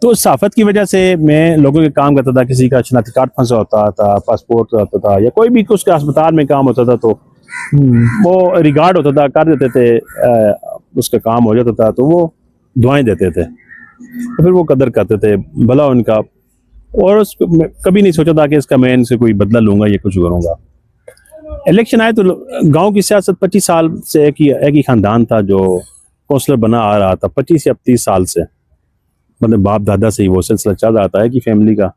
तो सहाफत की वजह से मैं लोगों के काम करता था, किसी का शनाख्ती कार्ड फंसा होता था, पासपोर्ट होता था, या कोई भी उसके अस्पताल में काम होता था, तो वो रिगार्ड होता था, कर देते थे, उसका काम हो जाता था, तो वो दुआएं देते थे, तो फिर वो कदर करते थे भला उनका। और उसको कभी नहीं सोचा था कि इसका मैं इनसे कोई बदला लूंगा या कुछ करूंगा। इलेक्शन आए तो गांव की सियासत 25 साल से एक ही खानदान था जो कौंसलर बना आ रहा था, 25 या 30 साल से, मतलब बाप दादा से ही वो सिलसिला चल रहा था कि फैमिली का।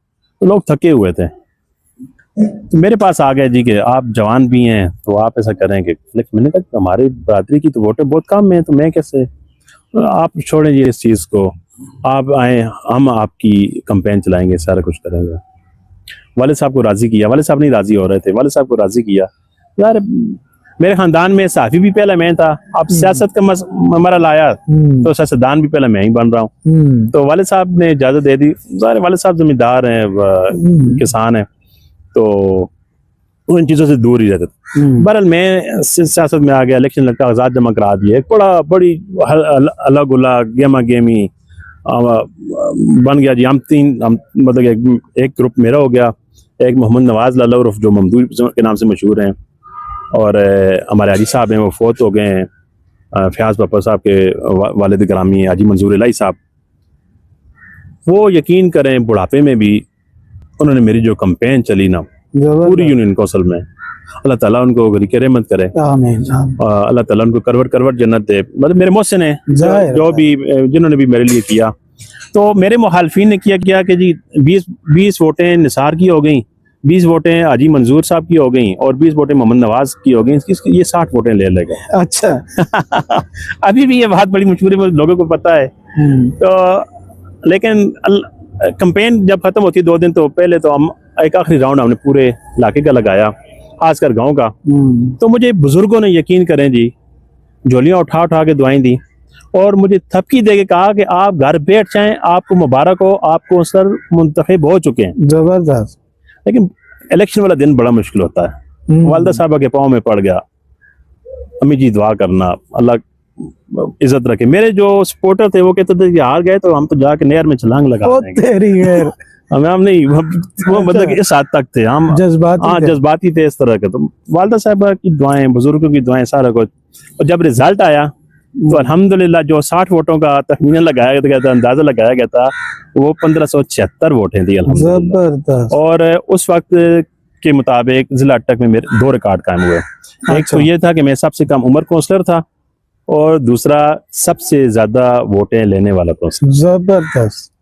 तो लोग थके हुए थे, तो मेरे पास आ गए जी कि आप जवान भी हैं, तो आप ऐसा करें कि, लेकिन मैंने कहा हमारी बरादरी की तो वोटें बहुत कम है, तो मैं कैसे, आप छोड़ें जी इस चीज़ को, आप आए, हम आपकी कैंपेन चलाएंगे, सारा कुछ करेंगे। वाले साहब को राजी किया, वाले साहब नहीं राजी हो रहे थे, वाले साहब को राजी किया। यार मेरे खानदान में साफी भी पहले मैं था, आप सियासत का मरहल लाया तो सियासतदान भी पहले मैं ही बन रहा हूँ। तो वाले साहब ने इजाजत दे दी। सारे वाले साहब जमींदार हैं, किसान हैं, तो वो इन चीज़ों से दूर ही रहते थे। बहरहाल मैं सियासत में आ गया, इलेक्शन लगता कागजात जमा करा दिए, बड़ी अलग उला गेमा गेमी बन गया जी। हम मतलब एक ग्रुप मेरा हो गया, एक मोहम्मद नवाज लाला उर्फ जो ममदूद के नाम से मशहूर हैं, और हमारे हाजी साहब हैं, वो फौत हो गए हैं, फयाज पापा साहब के वालिद ग्रामी हाजी मंजूर इलाही साहब। वो यकीन करें बुढ़ापे में भी उन्होंने मेरी जो कैंपेन चली ना पूरी यूनियन कौंसिल में, अल्लाह ताला उनको गरीक़ रहमत करे, अल्लाह ताला उनको करवट जन्नत दे। मतलब मेरे मोहसिन हैं जो भी, जिन्होंने भी मेरे लिए किया। तो मेरे मुखालफिन ने किया कि जी 20 वोटें निसार की हो गई, 20 वोटें हाजी मंजूर साहब की हो गई, और 20 वोटें मोहम्मद नवाज की हो गई, ये 60 वोटें ले गए। अच्छा अभी भी ये बात बड़ी मशहूर है, लोगों को पता है। तो लेकिन कैंपेन जब खत्म होती 2 दिन तो पहले, तो हम एक आखिरी राउंड हमने पूरे इलाके का लगाया, खासकर गांव का। तो मुझे बुजुर्गों ने, यकीन करें जी, झोलियां उठा उठा के दुआएं दी, और मुझे थपकी दे के कहा कि आप घर बैठ जाएं, आपको मुबारक हो, आपको सर मुंतखब हो चुके हैं। जबरदस्त। लेकिन इलेक्शन वाला दिन बड़ा मुश्किल होता है। वालदा साहबा के पाँव में पड़ गया, अम्मी जी दुआ करना, अल्लाह इज्जत रखे। मेरे जो सपोर्टर थे वो कहते थे कि हार गए तो हम तो जाके नहर में छलांग लगा देंगे। हम नहीं, वो मतलब इस हद तक थे हम, जज्बाती थे इस तरह के। तो वालदा साहबा की दुआएं, बुजुर्गों की दुआएं, सारा कुछ। और जब रिजल्ट आया तो अल्हम्दुलिल्लाह जो 60 वोटों का तखमीना लगाया गया था, अंदाजा लगाया गया था, वो 1576 वोटें थी अल्हम्दुलिल्लाह। और उस वक्त के मुताबिक जिला अटक में मेरे 2 रिकॉर्ड कायम हुए। एक तो ये था कि मैं सबसे कम उम्र काउंसलर था, और दूसरा सबसे ज्यादा वोटें लेने वाला काउंसलर। जबरदस्त।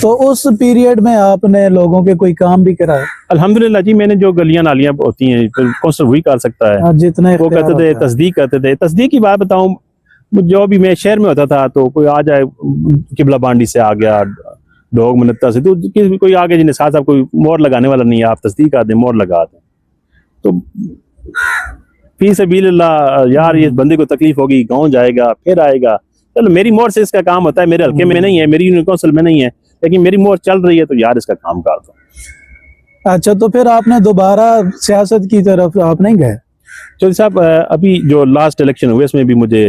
तो उस पीरियड में आपने लोगों के कोई काम भी कराया? अल्हम्दुलिल्लाह जी, मैंने जो गलियां नालियां होती हैं तो काउंसलर वही कर सकता है, जितने वो कहते थे, तस्दीक करते थे। तस्दीक की बात बताऊं, जो भी मैं शहर में होता था, तो कोई आ जाए किबला बांडी से आ गया, डोग मनत्ता से, तो कोई आ गया जी निसार साहब, कोई मोहर लगाने वाला नहीं है, आप तस्दीक कर दें, मोहर लगा दें। तो फी सबीलिल्लाह यार, ये बंदे को तकलीफ होगी, गाँव जाएगा फिर आएगा, चलो मेरी मोहर से इसका काम होता है, मेरे हल्के में नहीं है, मेरी यूनियन काउंसिल में नहीं है, लेकिन मेरी मोहर चल रही है, तो यार इसका काम कर दो। अच्छा, तो फिर आपने दोबारा सियासत की तरफ आप नहीं गए? चौधरी साहब, अभी जो लास्ट इलेक्शन हुए इसमें भी मुझे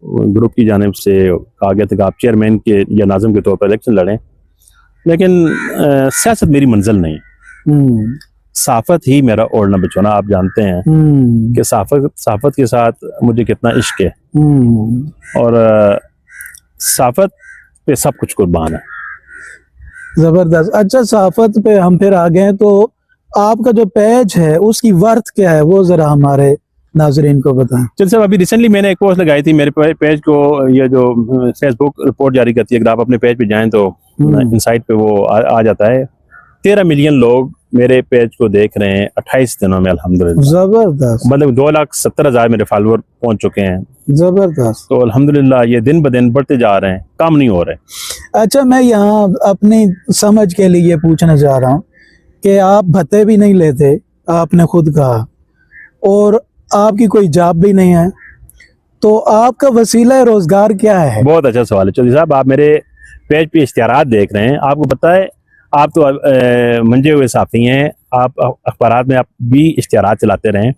ग्रुप की जानिब से कहा गया था कि आप चेयरमैन के या नाज़िम के तौर पर इलेक्शन लड़ें, लेकिन सियासत मेरी मंजिल नहीं। सहाफत ही मेरा ओढ़ना बिछोना। आप जानते हैं कि सहाफत के साथ मुझे कितना इश्क है। और सहाफत पे सब कुछ कुर्बान है। जबरदस्त। अच्छा, सहाफत पे हम फिर आ गए, तो आपका जो पेज है उसकी वर्थ क्या है, वो जरा हमारे नाजरीन को बताएं। चल साहब, अभी रिसेंटली मैंने एक पोस्ट लगाई थी मेरे पेज को, ये जो फेसबुक रिपोर्ट जारी करती है, अगर आप अपने पेज पे जाएं तो इनसाइट पे वो आ जाता है। 13 मिलियन लोग मेरे पेज को देख रहे हैं 28 दिनों में, अल्हम्दुलिल्लाह। जबरदस्त, मतलब 2,70,000 मेरे फॉलोअर पहुंच चुके हैं। जबरदस्त। तो अल्हम्दुलिल्लाह ये दिन ब दिन बढ़ते जा रहे हैं, कम नहीं हो रहे। अच्छा, मैं यहाँ अपनी समझ के लिए पूछना चाह रहा हूँ कि आप भत्ते भी नहीं लेते, आपने खुद कहा, और आपकी कोई जॉब भी नहीं है, तो आपका वसीला रोजगार क्या है? बहुत अच्छा सवाल है चौधरी साहब। आप मेरे पेज पे इश्तिहारात देख रहे हैं, आपको पता है आप तो मंजे हुए साफी हैं, आप अखबारात में आप भी इश्तिहारात चलाते रहें,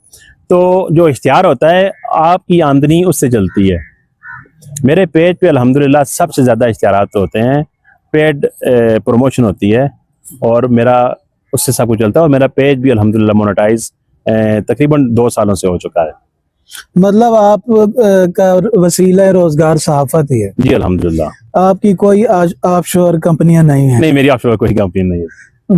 तो जो इश्तिहार होता है आपकी आमदनी उससे चलती है। मेरे पेज पे अल्हम्दुलिल्लाह सबसे ज़्यादा इश्तिहारात होते हैं, पेड प्रमोशन होती है, और मेरा उससे सब कुछ चलता है। और मेरा पेज भी अल्हम्दुलिल्लाह मोनेटाइज तकरीबन 2 सालों से हो चुका है। मतलब आप का वसीला रोजगार सहाफत ही है? जी अल्हम्दुलिल्लाह। आपकी कोई ऑफशोर कंपनियां नहीं है? नहीं, मेरी ऑफशोर कोई कंपनी नहीं है।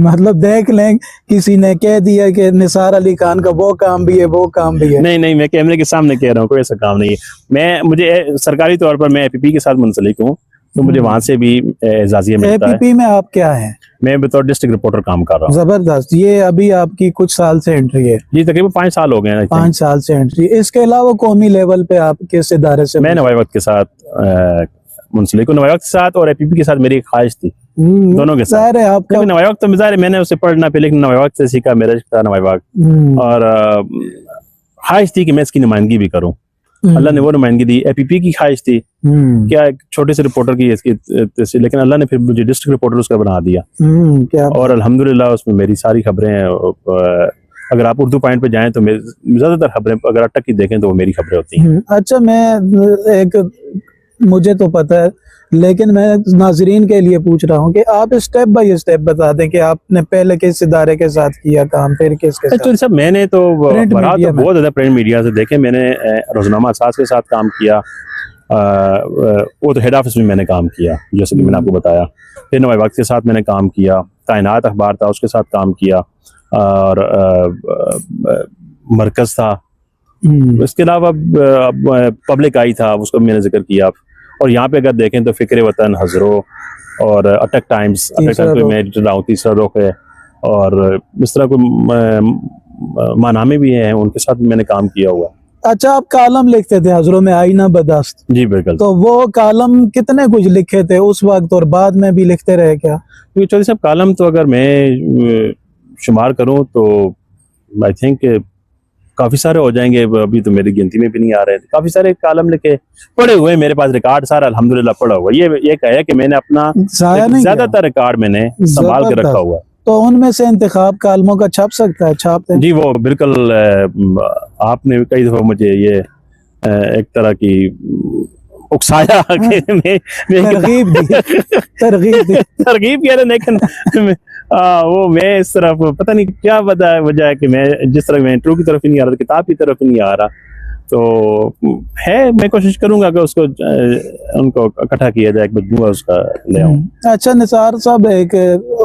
मतलब देख लें किसी ने कह दिया कि निसार अली खान का वो काम भी है, वो काम भी है। नहीं नहीं, मैं कैमरे के सामने कह रहा हूँ, कोई ऐसा काम नहीं है। मुझे सरकारी तौर पर मैं एपीपी के साथ मुंसलिक हूँ, तो मुझे वहां से भी एजाजिया मिलता है। एपीपी में आप क्या हैं? मैं बतौर डिस्ट्रिक्ट रिपोर्टर काम कर रहा हूँ। जबरदस्त। ये अभी आपकी कुछ साल से एंट्री है? जी तकरीबन 5 साल हो गए हैं। 5 साल से एंट्री। इसके अलावा कौमी लेवल पे आप किस इदारे से? मैं नवाई वक्त के साथ मुंसलिक हूँ, नवाई वक्त के साथ, और एपीपी के साथ मेरी एक ख्वाहिश थी, दोनों के साथ। आपका नवाई वक्त तो मिजाज मैंने उसे पढ़ना पे, लेकिन नवाई वक्त से सीखा, मेरा रिश्ता नवाई वक्त, और ख्वाहिश थी कि मैं इसकी नुमाइंदगी भी करूँ। अल्लाह ने वो नुमाइंदगी दी। एपीपी की ख्वाहिश थी क्या एक छोटे से रिपोर्टर की इसकी, लेकिन अल्लाह ने फिर मुझे डिस्ट्रिक्ट रिपोर्टर उसका बना दिया। क्या? और अल्हम्दुलिल्लाह उसमें मेरी सारी खबरें, अगर आप उर्दू पॉइंट पे जाएं तो ज्यादातर खबरें, अगर आप टकी देखें तो वो मेरी खबरें होती हैं। अच्छा, मुझे तो पता है, लेकिन मैं नाजरीन के लिए पूछ रहा हूँ कि आप स्टेप बाय स्टेप बता दें कि आपने पहले किस इदारे के साथ किया काम, फिर किसके साथ? तो सब मैंने तो प्रिंट मीडिया में। बहुत ज्यादा प्रिंट मीडिया से देखे। मैंने रोजनामा असास के साथ काम किया, वो तो हेड ऑफिस में मैंने काम किया जैसे कि मैंने आपको बताया। फिर नवाई वक्त के साथ मैंने काम किया, कायनात अखबार था उसके साथ काम किया, और मरकज था। इसके अलावा पब्लिक आई था, उसको मैंने जिक्र किया। और यहाँ पे अगर देखें तो फिक्र वतन, हजरो, और अटक टाइम्स में मैं एडिटर रहा हूँ, तीसरा रुख है, और इस तरह को मानामे भी हैं, उनके साथ मैंने काम किया हुआ। अच्छा, आप कालम लिखते थे हजरों में, आईना बदस्त? जी बिल्कुल। तो वो कालम कितने कुछ लिखे थे उस वक्त, और बाद में भी लिखते रहे क्या? क्योंकि चौधरी साहब कालम तो अगर मैं शुमार करूं तो आई थिंक काफ़ी सारे हो जाएंगे, अभी तो मेरी गिनती में भी नहीं आ रहे। काफ़ी सारे कालम लिखे पड़े हुए हैं मेरे पास, रिकॉर्ड सारा अल्हम्दुलिल्लाह पड़ा हुआ। ये कहे कि मैंने अपना ज्यादातर रिकॉर्ड मैंने संभाल के रखा हुआ। तो उनमें से इंतखाब कालमों का छप सकता है? छापते हैं? जी वो बिल्कुल। आपने कई दफा मुझे ये एक तरह की उकसाया कि मैं तरगीब कह रहे, लेकिन वो मैं इस तरफ पता नहीं क्या वजह है कि मैं जिस तरह मैं इंटरव्यू की तरफ ही नहीं आ रहा, किताब की तरफ ही नहीं आ रहा। तो है, मैं कोशिश करूंगा कि उसको उनको इकट्ठा किया जाए, एक मजमूआ उसका ले आऊं। अच्छा निसार साहब, एक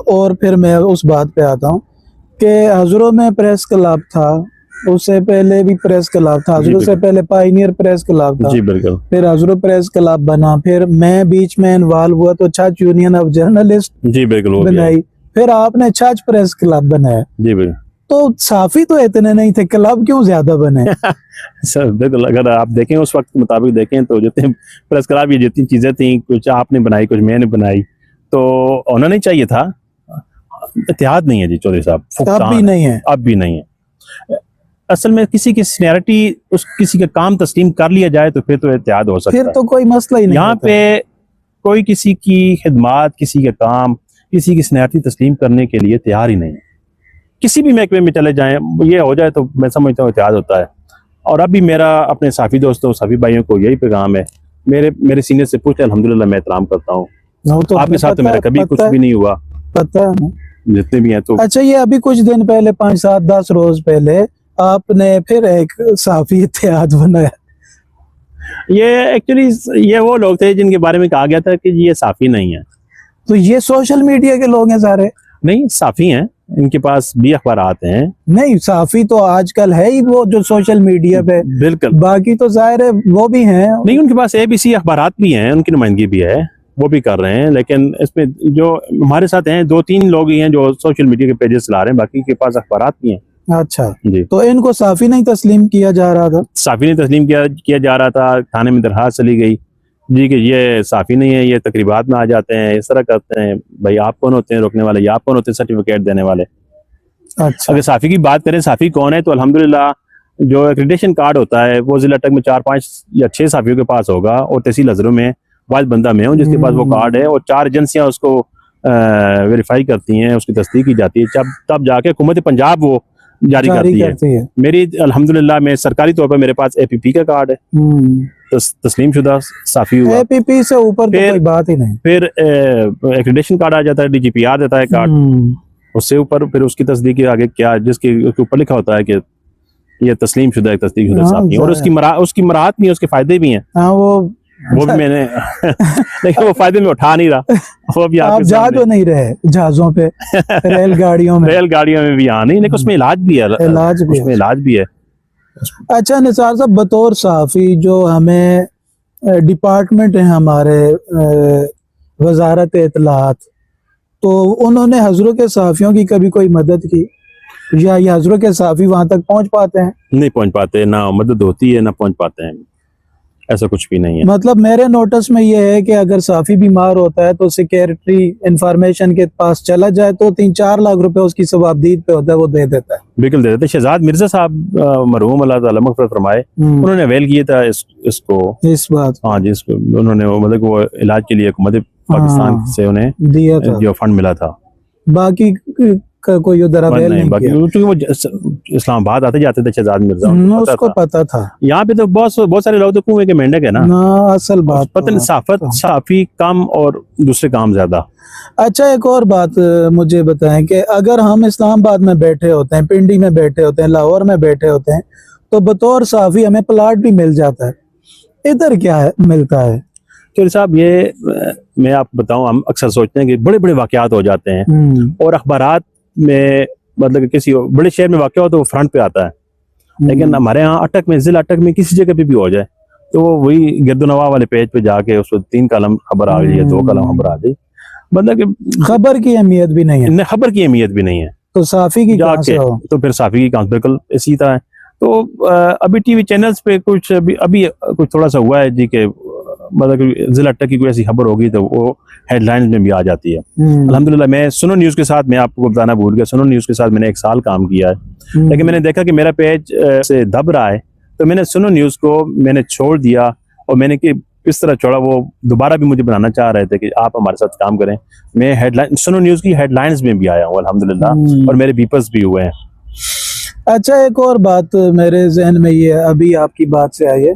और फिर मैं उस बात पे आता हूँ कि हजरों में प्रेस क्लब था, उससे पहले भी प्रेस क्लब था, हजरों से पहले पायनियर प्रेस क्लब था। जी बिल्कुल। फिर हजरों प्रेस क्लब बना, फिर मैं बीच में इन्वॉल्व हुआ तो छाछ यूनियन ऑफ जर्नलिस्ट जी बिल्कुल बनाई, फिर आपने छाछ प्रेस क्लब बनाया। जी बिल्कुल। तो साफी तो इतने नहीं थे, क्लब क्यों ज्यादा बने? सर बिल्कुल, अगर आप देखें उस वक्त के मुताबिक देखें तो जितने प्रेस क्लब, ये जितनी चीजें थी, कुछ आपने बनाई कुछ मैंने बनाई, तो होना नहीं चाहिए था। इत्तेहाद नहीं है जी चौधरी साहब, अब भी नहीं है। अब भी नहीं है। असल में किसी की सीनियरिटी, उस किसी का काम तस्लीम कर लिया जाए तो फिर तो इत्तेहाद हो सकता है, फिर तो कोई मसला ही नहीं। यहाँ पे कोई किसी की खिदमात, किसी का काम, किसी की सीनियरिटी तस्लीम करने के लिए तैयार ही नहीं है। किसी भी महकमे में चले जाएं, ये हो जाए तो मैं समझता हूँ इत्तेहाद होता है। और अभी मेरा अपने साफी दोस्तों, साफी भाइयों को यही पैगाम है, मेरे सीनियर से पूछे, अल्हम्दुलिल्लाह मैं एहतराम करता हूँ। तो आपके साथ तो मेरा कभी कुछ भी नहीं हुआ, पता है जितने भी हैं। तो अच्छा, ये अभी कुछ दिन पहले, 5, 7, 10 रोज पहले आपने फिर एक साफी इत्तेहाद बनाया। ये एक्चुअली ये वो लोग थे जिनके बारे में कहा गया था कि ये साफ़ी नहीं है। तो ये सोशल मीडिया के लोग हैं सारे? नहीं, साफ़ी हैं, इनके पास भी अखबारात हैं। नहीं, साफी तो आजकल है ही वो जो सोशल मीडिया पे, बिल्कुल। बाकी तो जाहिर है वो भी हैं। नहीं, उनके पास ABC अखबारात भी हैं, उनकी नुमाइंदगी भी है, वो भी कर रहे हैं। लेकिन इसमें जो हमारे साथ हैं 2-3 लोग ही हैं जो सोशल मीडिया के पेजेस चला रहे हैं, बाकी के पास अखबारात भी हैं। अच्छा, जी। तो इनको साफी नहीं तस्लीम किया जा रहा था? साफ़ी नहीं तस्लीम किया जा रहा था, थाने में दरखास्त चली गई जी कि ये साफ़ी नहीं है, ये तकरीबात में आ जाते हैं, इस तरह करते हैं। भाई आप कौन होते हैं रोकने वाले, या आप कौन होते हैं सर्टिफिकेट देने वाले? अच्छा, अगर साफ़ी की बात करें, साफ़ी कौन है, तो अल्हम्दुलिल्लाह जो एक्रेडिटेशन कार्ड होता है वो जिला तक में 4-5 या 6 साफ़ियों के पास होगा, और तहसील हज़रों में वाहिद बंदा मैं हूँ जिसके पास वो कार्ड है, और 4 एजेंसियाँ उसको वेरीफाई करती हैं, उसकी तस्दीक की जाती है, तब जाके हुकूमत पंजाब वो जारी करती है। मेरी अल्हम्दुलिल्लाह मैं सरकारी तौर पर मेरे पास APP का कार्ड है, तस्लीम शुदा साफ़ी हुआ। APP से ऊपर तो फिर- कोई बात ही नहीं। फिर एक्रेडिटेशन कार्ड आ जाता है, DGPR देता है कार्ड, उससे ऊपर फिर उसकी तस्दीक के आगे क्या जिसके उसके ऊपर लिखा होता है कि ये तस्लीम शुदा तस्दीक शुदा हाँ, साफ़ी है, और उसकी मराहत भी है, उसके फायदे भी हैं, हाँ, वो भी मैंने लेकिन वो फायदे में उठा नहीं रहा, वो भी आप आपके जा सामने। तो नहीं रहे जहाजों पे, रेलगाड़ियों में? रेलगाड़ियों में भी नहीं, लेकिन उसमें इलाज भी है, इलाज भी है। उसमें इलाज भी है। अच्छा निसार साहब, बतौर साफ़ी जो हमें डिपार्टमेंट है हमारे वजारत इत्तलात, तो उन्होंने हजरों के साफ़ियों की कभी कोई मदद की, या ये हजरों के साफ़ी वहां तक पहुंच पाते हैं? नहीं पहुंच पाते, ना मदद होती है ना पहुंच पाते हैं, ऐसा कुछ भी नहीं है। मतलब मेरे नोटिस में ये है कि अगर साफ़ी बीमार होता है तो सेक्रेटरी इंफॉर्मेशन के पास चला जाए तो 3-4 लाख रुपए उसकी सवाबदीद पे होता है, वो दे देता है। बिल्कुल दे देते। शहजाद मिर्जा साहब मरहूम अल्लाह ताला मग़फ़िरत फरमाए, उन्होंने अवेल किया था इसको। इस बात हाँ जी, इसको उन्होंने मतलब वो इलाज के लिए हुकूमत पाकिस्तान हाँ, से उन्हें दिया था, जो फंड मिला था। बाकी का कोई उधर अवेल नहीं, नहीं बाकी किया। क्योंकि वो इस्लामाबाद आते जाते थे शहजाद मिर्जा, उनको उसको पता था। पता था यहाँ पे तो बहुत सारे लोग तो कुएं के मेंढक है ना, असल बात पता नहीं, साफ़ी कम और दूसरे काम ज्यादा। अच्छा, एक और बात मुझे बताएं कि अगर हम इस्लामाबाद में बैठे होते हैं, पिंडी में बैठे होते हैं, लाहौर में बैठे होते हैं, तो बतौर साफ़ी हमें प्लाट भी मिल जाता है, इधर क्या है मिलता है? तो साहब ये मैं आपको बताऊं, हम अक्सर सोचते हैं कि बड़े बड़े वाक़यात हो जाते हैं और अखबारात में, मतलब कि किसी बड़े शहर में वाक़या हो तो वो फ्रंट पे आता है, लेकिन हमारे यहाँ अटक में, जिला अटक में किसी जगह पे भी हो जाए तो वो वही गिरदोनवा वाले पेज पे जाके उसको 3 कलम खबर आ गई है, 2 कलम खबर आ गई, मतलब कि खबर की अहमियत भी नहीं है, खबर की अहमियत भी नहीं है, तो साफ़ी की कहाँ से जाके हो? तो फिर साफ़ी की काउंस बिल्कुल इसी तरह है। तो अभी टीवी चैनल्स पे कुछ अभी कुछ थोड़ा सा हुआ है जी के, मतलब कि जिला अटक की कोई ऐसी खबर होगी तो वो हेडलाइंस में भी आ जाती है। अल्हम्दुलिल्लाह मैं सुनो न्यूज़ के साथ, मैं आपको बताना भूल गया, सुनो न्यूज़ के साथ मैंने 1 साल काम किया है, लेकिन मैंने देखा कि मेरा पेज से दब रहा है, तो मैंने सुनो न्यूज़ को मैंने छोड़ दिया, और मैंने कि किस तरह छोड़ा, वो दोबारा भी मुझे बनाना चाह रहे थे कि आप हमारे साथ काम करें। मैं हेडलाइन, सुनो न्यूज़ की हेडलाइंस में भी आया हूँ अल्हम्दुलिल्लाह, और मेरे बीपर्स भी हुए हैं। अच्छा, एक और बात मेरे जहन में ये अभी आपकी बात से आई है,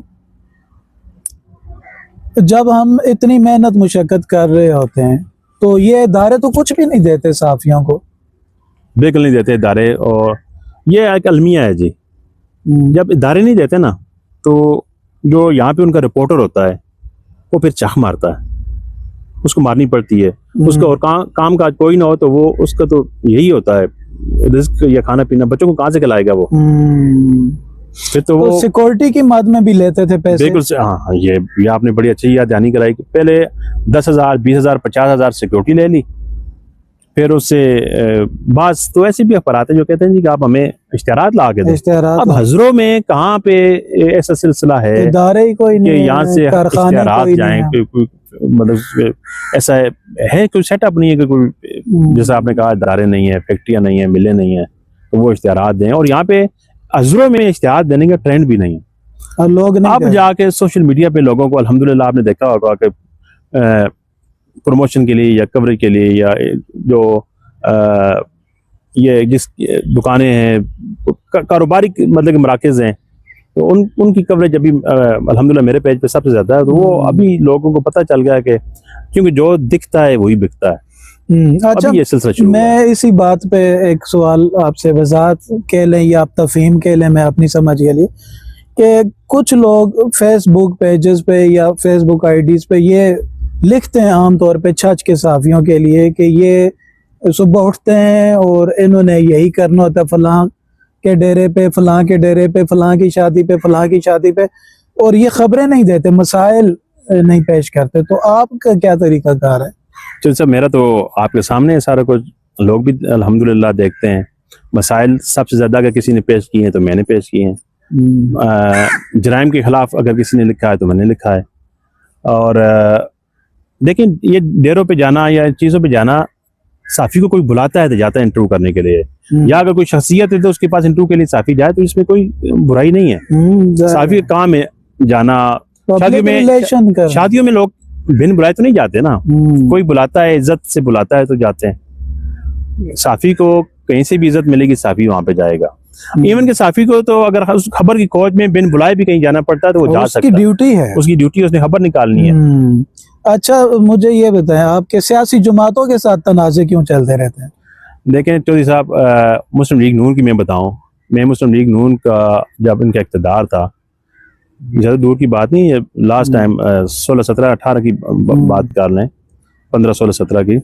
जब हम इतनी मेहनत मुशक्कत कर रहे होते हैं तो ये इदारे तो कुछ भी नहीं देते साफ़ियों को? बिल्कुल नहीं देते इदारे, और ये एक अलमिया है जी, जब इदारे नहीं देते ना तो जो यहाँ पे उनका रिपोर्टर होता है वो फिर चाह मारता है, उसको मारनी पड़ती है, उसका और काम काज कोई ना हो तो वो उसका तो यही होता है, रिस्क या खाना पीना, बच्चों को कहाँ से खिलाएगा वो, फिर तो वो सिक्योरिटी की मद में भी लेते थे पैसे? बिल्कुल से, हाँ ये आपने बड़ी अच्छी याद दहानी कराई कि पहले 10,000 20,000 50,000 सिक्योरिटी ले ली, फिर उससे बास तो ऐसे भी अखबार आते जो कहते हैं जी कि आप हमें इश्तिहारात ला के दें। अब हजरों में कहाँ पे ऐसा सिलसिला है, इदारे ही कोई नहीं, यहाँ से इश्तिहारात जाएं, मतलब ऐसा है कोई सेटअप नहीं है कि कोई, जैसा आपने कहा इदारे नहीं है, फैक्ट्रियाँ नहीं है, मिलें नहीं है, तो वो इश्तिहारात दें, और यहाँ पे हजरों में इश्तिहार देने का ट्रेंड भी नहीं है, और लोग नहीं आप जाके सोशल मीडिया पे लोगों को, अल्हम्दुलिल्लाह आपने देखा होगा कि प्रमोशन के लिए या कवरेज के लिए, या जो ये जिस दुकानें हैं, कारोबारी मतलब मराकज़ हैं, तो उनकी कवरेज अभी अल्हम्दुलिल्लाह मेरे पेज पे सबसे ज़्यादा है, तो वो अभी लोगों को पता चल गया कि क्योंकि जो दिखता है वही बिकता है। अच्छा, ये सिलसिला शुरू मैं इसी बात पे एक सवाल आपसे वजाहत के लें या आप तफहीम के लें, मैं अपनी समझ के लिए, कि कुछ लोग फेसबुक पेजेस पे या फेसबुक आईडीज पे ये लिखते हैं आमतौर पे छच के साफियों के लिए कि ये सुबह उठते हैं और इन्होंने यही करना होता है, फलां के डेरे पे, फलां के डेरे पे, फलां की शादी पे, फलां की शादी पे, और ये खबरें नहीं देते, मसाइल नहीं पेश करते। तो आपका क्या तरीकाकार है? तो सर मेरा तो आपके सामने है सारा कुछ, लोग भी अल्हम्दुलिल्लाह देखते हैं। मसाइल सबसे ज़्यादा अगर किसी ने पेश किए हैं तो मैंने पेश किए हैं। जराइम के ख़िलाफ़ अगर किसी ने लिखा है तो मैंने लिखा है। और लेकिन ये डेरों पे जाना या चीज़ों पे जाना, साफ़ी को कोई बुलाता है तो जाता है इंटरव्यू करने के लिए, या अगर कोई शख्सियत है तो उसके पास इंटरव्यू के लिए साफ़ी जाए, तो इसमें कोई बुराई नहीं है। साफ़ी का काम है जाना। शादियों में लोग बिन बुलाए तो नहीं जाते ना, कोई बुलाता है, इज्जत से बुलाता है तो जाते हैं। साफ़ी को कहीं से भी इज्जत मिलेगी, साफ़ी वहां पे जाएगा। इवन के साफ़ी को तो अगर उस खबर की खोज में बिन बुलाए भी कहीं जाना पड़ता है तो वो जा सकता है, उसकी ड्यूटी है, उसकी ड्यूटी, उसने खबर निकालनी है। अच्छा, मुझे ये बताएं, आपके सियासी जमातों के साथ तनाज़े क्यों चलते रहते हैं? देखें चौधरी साहब, मुस्लिम लीग नून की मैं बताऊं, मैं मुस्लिम लीग नून का जब इनका इक़्तिदार था, ज़्यादा दूर की बात नहीं है, लास्ट टाइम 16, 17, 18 की बात कर लें, 15, 16, 17 की,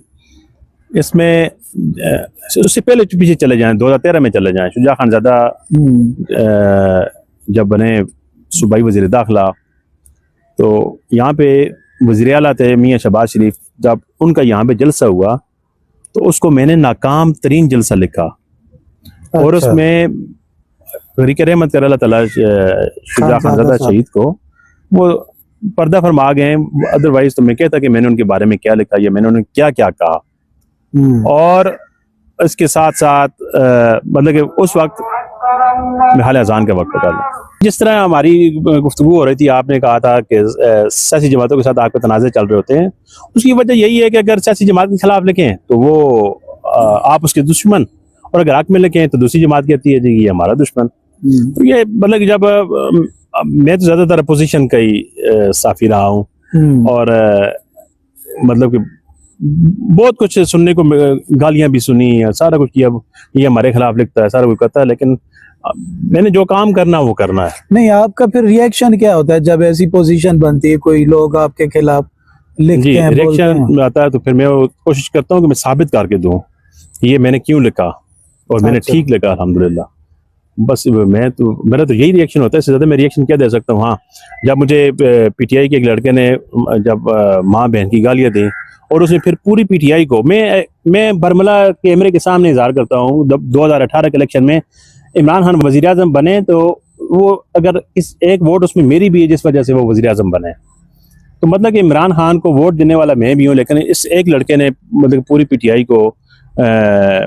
इसमें उससे पहले पीछे चले जाएं, 2013 में चले जाएं, शुजा खानज़ादा जब बने सूबाई वज़ीर दाखिला, तो यहाँ पे वज़ीर आला थे मियाँ शहबाज शरीफ, जब उनका यहाँ पे जलसा हुआ तो उसको मैंने नाकाम तरीन जलसा लिखा। और उसमें तहरीक रहमत कर अल्लाह ताला शुजा खानज़ादा शहीद को वो पर्दा फरमा गए, अदरवाइज तो मैं कहता कि मैंने उनके बारे में क्या लिखा या मैंने उन्हें क्या क्या कहा। और इसके साथ साथ मतलब कि उस वक्त हाल अजान का वक्त पता नहीं, जिस तरह हमारी गुफ्तगू हो रही थी, आपने कहा था कि सियासी जमातों के साथ आपके तनाज़े चल रहे होते हैं, उसकी वजह यही है कि अगर सियासी जमात के खिलाफ लिखें तो वो आप उसके दुश्मन, और अगर हक में लिखें तो दूसरी जमात कहती है जी ये हमारा दुश्मन। तो ये मतलब कि जब मैं तो ज़्यादातर अपोजिशन का ही साफ़ी रहा हूँ, और मतलब कि बहुत कुछ सुनने को, गालियाँ भी सुनी, सारा कुछ किया, ये हमारे खिलाफ लिखता है, सारा कुछ करता है, लेकिन मैंने जो काम करना वो करना है। नहीं, आपका फिर रिएक्शन क्या होता है जब ऐसी पोजीशन बनती है, कोई लोग आपके खिलाफ लिखते हैं, रिएक्शन आता है तो फिर मैं कोशिश करता हूँ कि मैं साबित करके दूँ ये मैंने क्यों लिखा और मैंने ठीक लिखा अल्हम्दुलिल्लाह। बस मेरा तो यही रिएक्शन होता है, इससे ज़्यादा मैं रिएक्शन क्या दे सकता हूँ। हाँ, जब मुझे पीटीआई के एक लड़के ने जब माँ बहन की गालियाँ दी और उसने फिर पूरी पीटीआई को, मैं बरमला कैमरे के सामने इजहार करता हूँ, 2018 के इलेक्शन में इमरान खान वज़ीर आज़म बने तो वो अगर इस एक वोट उसमें मेरी भी है जिस वजह से वो वज़ीर आज़म बने, तो मतलब कि इमरान खान को वोट देने वाला मैं भी हूँ, लेकिन इस एक लड़के ने मतलब पूरी पीटीआई को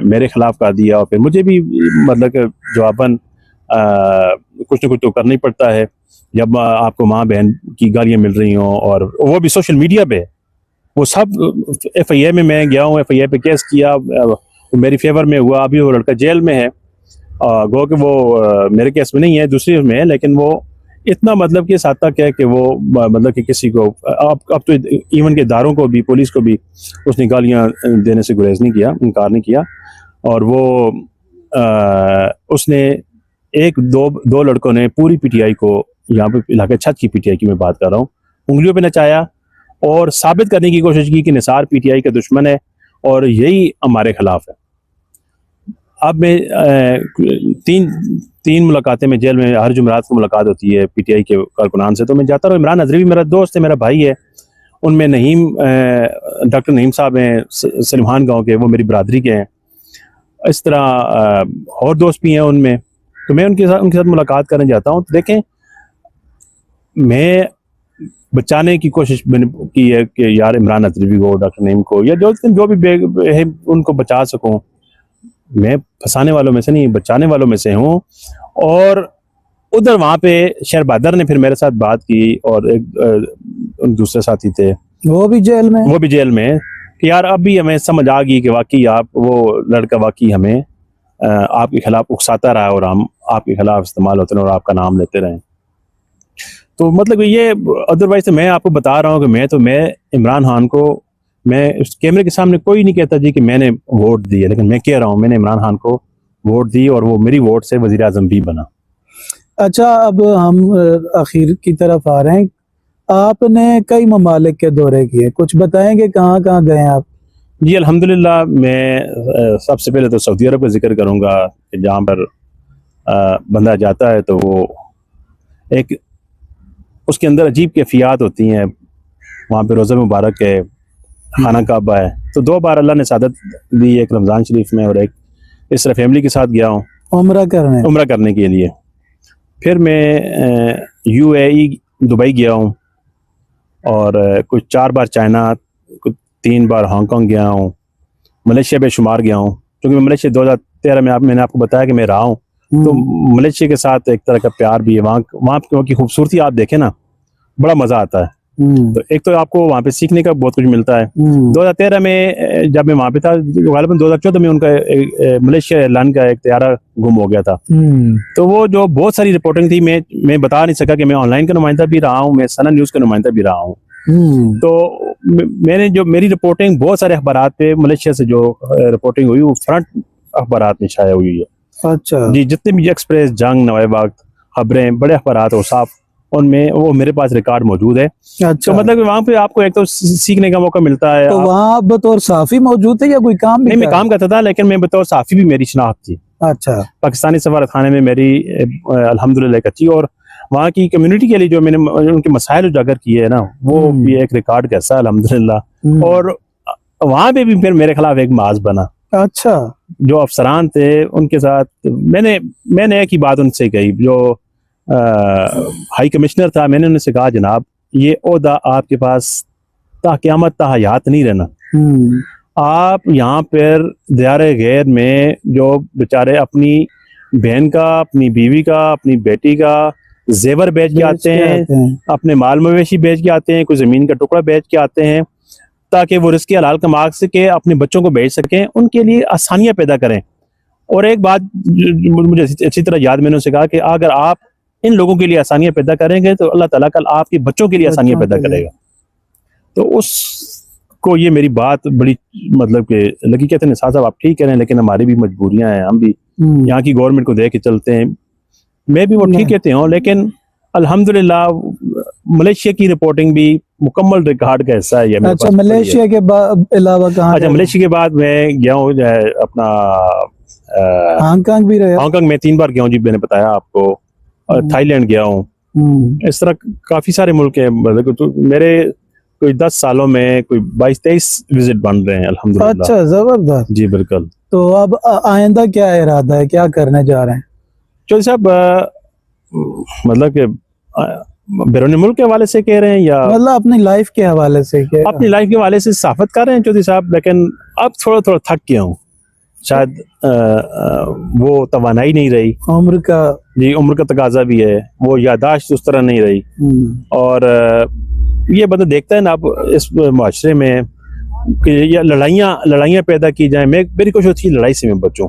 मेरे खिलाफ कर दिया, और फिर मुझे भी मतलब कि जवाबन कुछ न कुछ तो करना ही पड़ता है जब आपको माँ बहन की गालियाँ मिल रही हों, और वो भी सोशल मीडिया पे। वो सब FIA में मैं गया हूँ, FIA पे केस किया, मेरी फेवर में हुआ, अभी वो लड़का जेल में है, गो कि वो मेरे केस में नहीं है, दूसरी में है, लेकिन वो इतना मतलब कि इस हद तक है कि वो मतलब कि किसी को अब तो इवन के इदारों को भी, पुलिस को भी उसने गालियाँ देने से गुरेज नहीं किया, इनकार नहीं किया, और वो उसने दो लड़कों ने पूरी पीटीआई को, यहाँ पे इलाके छत की पीटीआई की मैं बात कर रहा हूँ, उंगलियों पे नचाया और साबित करने की कोशिश की कि निसार पीटीआई का दुश्मन है और यही हमारे खिलाफ है। अब मैं तीन मुलाकातें में जेल में हर जुमेरात को मुलाकात होती है पीटीआई के कारकुनान से, तो मैं जाता रहा। इमरान नजरी मेरा दोस्त है, मेरा भाई है, उनमें नहीम, डॉक्टर नहीम साहब हैं सलीमान गांव के, वो मेरी बरादरी के हैं। इस तरह और दोस्त भी हैं उनमें, तो मैं उनके साथ मुलाकात करने जाता हूँ। तो देखें, मैं बचाने की कोशिश की है कि यार इमरान नजरी को, डॉक्टर नईम को, या जो भी है उनको बचा सकूँ। मैं फंसाने वालों में से नहीं, बचाने वालों में से हूँ। और उधर वहाँ पे शेर बहादुर ने फिर मेरे साथ बात की, और एक दूसरे साथी थे, वो भी जेल में कि यार अब भी हमें समझ आ गई कि वाकई आप, वो लड़का वाकई हमें आपके खिलाफ उकसाता रहा और हम आपके खिलाफ इस्तेमाल होते रहे और आपका नाम लेते रहे। तो मतलब ये अदरवाइज तो मैं आपको बता रहा हूँ कि मैं इमरान खान को, मैं उस कैमरे के सामने कोई नहीं कहता जी कि मैंने वोट दिया, लेकिन मैं कह रहा हूँ मैंने इमरान खान को वोट दी और वो मेरी वोट से वज़ीर आज़म भी बना। अच्छा, अब हम आखिर की तरफ आ रहे हैं। आपने कई ममालिक के दौरे किए, कुछ बताएंगे कहाँ कहाँ गए आप? जी अल्हम्दुलिल्लाह, मैं सबसे पहले तो सऊदी अरब का जिक्र करूँगा कि जहाँ पर बंदा जाता है तो वो एक उसके अंदर अजीब कैफियत होती हैं। वहाँ पे रोज़ा मुबारक है, खाना काबा है, तो 2 बार अल्लाह ने सादत दी, एक रमज़ान शरीफ में और एक इस तरह फैमिली के साथ गया हूँ उम्रा करने के लिए। फिर मैं यूएई दुबई गया हूँ और कुछ 4 बार चाइना, कुछ 3 बार हांगकांग गया हूँ, मलेशिया बेशुमार गया हूँ, क्योंकि मैं मलेशिया 2013 में मैंने आपको बताया कि मैं रहा हूँ। तो मलेशिया के साथ एक तरह का प्यार भी है। वहाँ की खूबसूरती आप देखें ना, बड़ा मज़ा आता है। तो एक तो आपको वहाँ पे सीखने का बहुत कुछ मिलता है। 2013 में जब मैं वहाँ पे था, गालिबन 2014 में उनका मलेशिया एयरलाइन का एक तैयारा गुम हो गया था। तो वो जो बहुत सारी रिपोर्टिंग थी, मैं बता नहीं सका कि मैं ऑनलाइन का नुमाइंदा भी रहा हूँ, मैं सना न्यूज़ का नुमाइंदा भी रहा हूँ। तो मैंने जो मेरी रिपोर्टिंग बहुत सारे अखबारात पे मलेशिया से जो रिपोर्टिंग हुई वो फ्रंट अखबारात में छाया हुई है। अच्छा जी, जितने भी एक्सप्रेस, जंग, नवाए वक्त, खबरें, बड़े अखबारात और साफ, उनमें वो मेरे पास रिकॉर्ड मौजूद है। अच्छा। तो मतलब वहाँ पे आपको एक तो सीखने का मौका मिलता है। तो वहाँ आप बतौर साफी मौजूद थे या कोई काम भी नहीं, मैं कर? काम करता था, लेकिन मैं बतौर साफी भी मेरी शनाख्त थी। अच्छा। पाकिस्तानी सफारत खाने में मेरी अल्हम्दुलिल्लाह एक अच्छी, और वहाँ की कम्युनिटी के लिए जो मैंने उनके मसाइल उजागर किए है ना, वो भी एक रिकॉर्ड कैसा अल्हम्दुलिल्लाह। और वहाँ पे भी फिर मेरे खिलाफ एक माज बना। अच्छा। जो अफसरान थे उनके साथ मैंने एक ही बात उनसे कही, जो हाई कमिश्नर था, मैंने उनसे कहा जनाब ये ओहदा आपके पास ता क़यामत ता हयात नहीं रहना। आप यहाँ पर दियारे गैर में जो बेचारे अपनी बहन का, अपनी बीवी का, अपनी बेटी का जेवर बेच के आते हैं, अपने माल मवेशी बेच के आते हैं, कोई ज़मीन का टुकड़ा बेच के आते हैं, ताकि वो रिस्क हलाल कमा सके, अपने बच्चों को भेज सकें, उनके लिए आसानियां पैदा करें। और एक बात मुझे अच्छी तरह याद, मैंने उनसे कहा कि अगर आप इन लोगों के लिए आसानियां पैदा करेंगे तो अल्लाह ताला कल आपके बच्चों के लिए आसानियां पैदा करेगा। तो उसको ये मेरी बात बड़ी मतलब कि लगी। कहते हैं साहब आप ठीक कह रहे हैं, लेकिन हमारी भी मजबूरियां हैं, हम भी यहाँ की गवर्नमेंट को देख के चलते हैं। मैं भी वो ठीक कहते हूँ, लेकिन अल्हम्दुलिल्लाह मलेशिया की रिपोर्टिंग भी मुकम्मल रिकॉर्ड का हिस्सा है। अच्छा, मलेशिया के अलावा कहाँ? अच्छा, मलेशिया के बाद मैं गया हूँ अपना हांगकांग भी रहे? हांगकांग में 3 बार गया हूँ जी, मैंने बताया आपको। थाईलैंड गया हूँ। इस तरह काफी सारे मुल्क हैं। मतलब तो मेरे कोई 10 सालों में कोई 22-23 विजिट बन रहे हैं अल्हम्दुलिल्लाह। अच्छा, जबरदस्त। जी बिल्कुल। तो अब आइंदा क्या इरादा है, क्या करने जा रहे हैं? चौधरी साहब, मतलब कि बैरून मुल्क के हवाले से कह रहे हैं या मतलब अपनी लाइफ के हवाले से? अपनी लाइफ के हवाले से साफत कर रहे हैं चौधरी साहब, लेकिन अब थोड़ा थोड़ा थक गया हूँ। शायद वो तवानाई नहीं रही, उम्र का। जी, उम्र का तकाजा भी है, वो यादाश्त उस तरह नहीं रही। और ये बंदा देखता है ना अब इस माशरे में कि ये लड़ाइयाँ पैदा की जाए। मेरी कोशिश होती है लड़ाई से मैं बचूं,